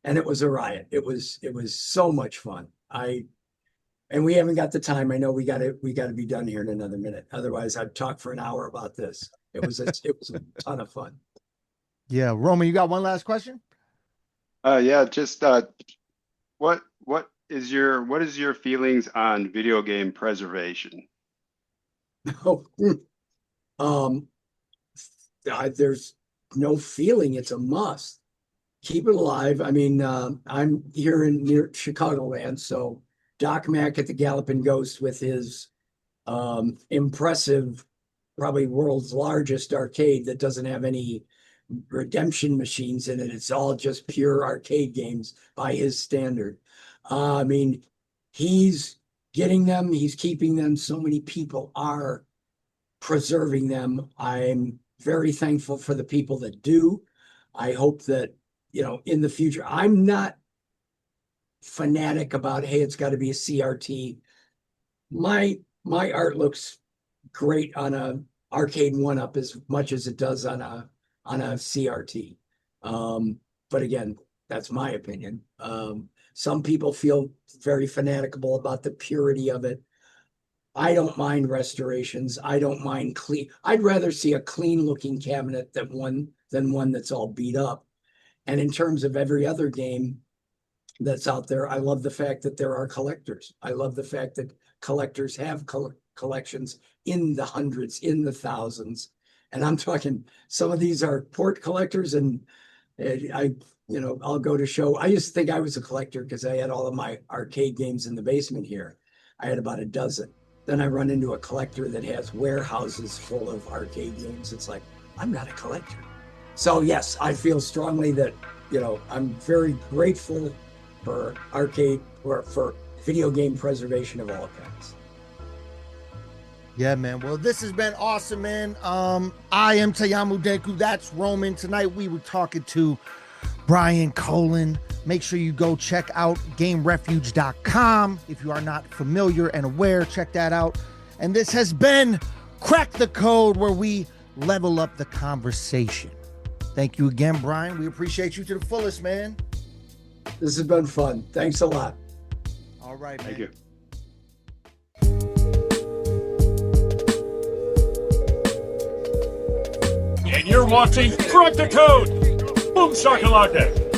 And it was a riot. It was so much fun. And we haven't got the time. I know we got to be done here in another minute. Otherwise, I'd talk for an hour about this. It was a ton of fun. Yeah, Roman, you got one last question? Yeah, just what is your feelings on video game preservation? There's no feeling. It's a must. Keep it alive. I mean, I'm here near Chicagoland, so Doc Mack at the Galloping Ghost with his impressive, probably world's largest arcade that doesn't have any redemption machines in it. It's all just pure arcade games by his standard. I mean, he's getting them, he's keeping them. So many people are preserving them. I'm very thankful for the people that do. I hope that, in the future, I'm not fanatic about, hey, it's got to be a CRT. My art looks great on a arcade 1-up as much as it does on a CRT. But again, that's my opinion. Some people feel very fanatical about the purity of it. I don't mind restorations. I don't mind clean. I'd rather see a clean looking cabinet than one that's all beat up. And in terms of every other game that's out there, I love the fact that there are collectors. I love the fact that collectors have collections in the hundreds, in the thousands. And I'm talking, some of these are port collectors, and I'll go to show. I used to think I was a collector because I had all of my arcade games in the basement here. I had about a dozen. Then I run into a collector that has warehouses full of arcade games. It's like, I'm not a collector. So yes, I feel strongly that, I'm very grateful for arcade or for video game preservation of all kinds. Yeah, man. Well, this has been awesome, man. I am Tayamu Denku. That's Roman. Tonight we were talking to Brian Colin. Make sure you go check out GameRefuge.com. If you are not familiar and aware, check that out. And this has been Crack the Code, where we level up the conversation. Thank you again, Brian. We appreciate you to the fullest, man. This has been fun. Thanks a lot. All right, man. Thank you. And you're watching Crack the Code. Boom shakalaka.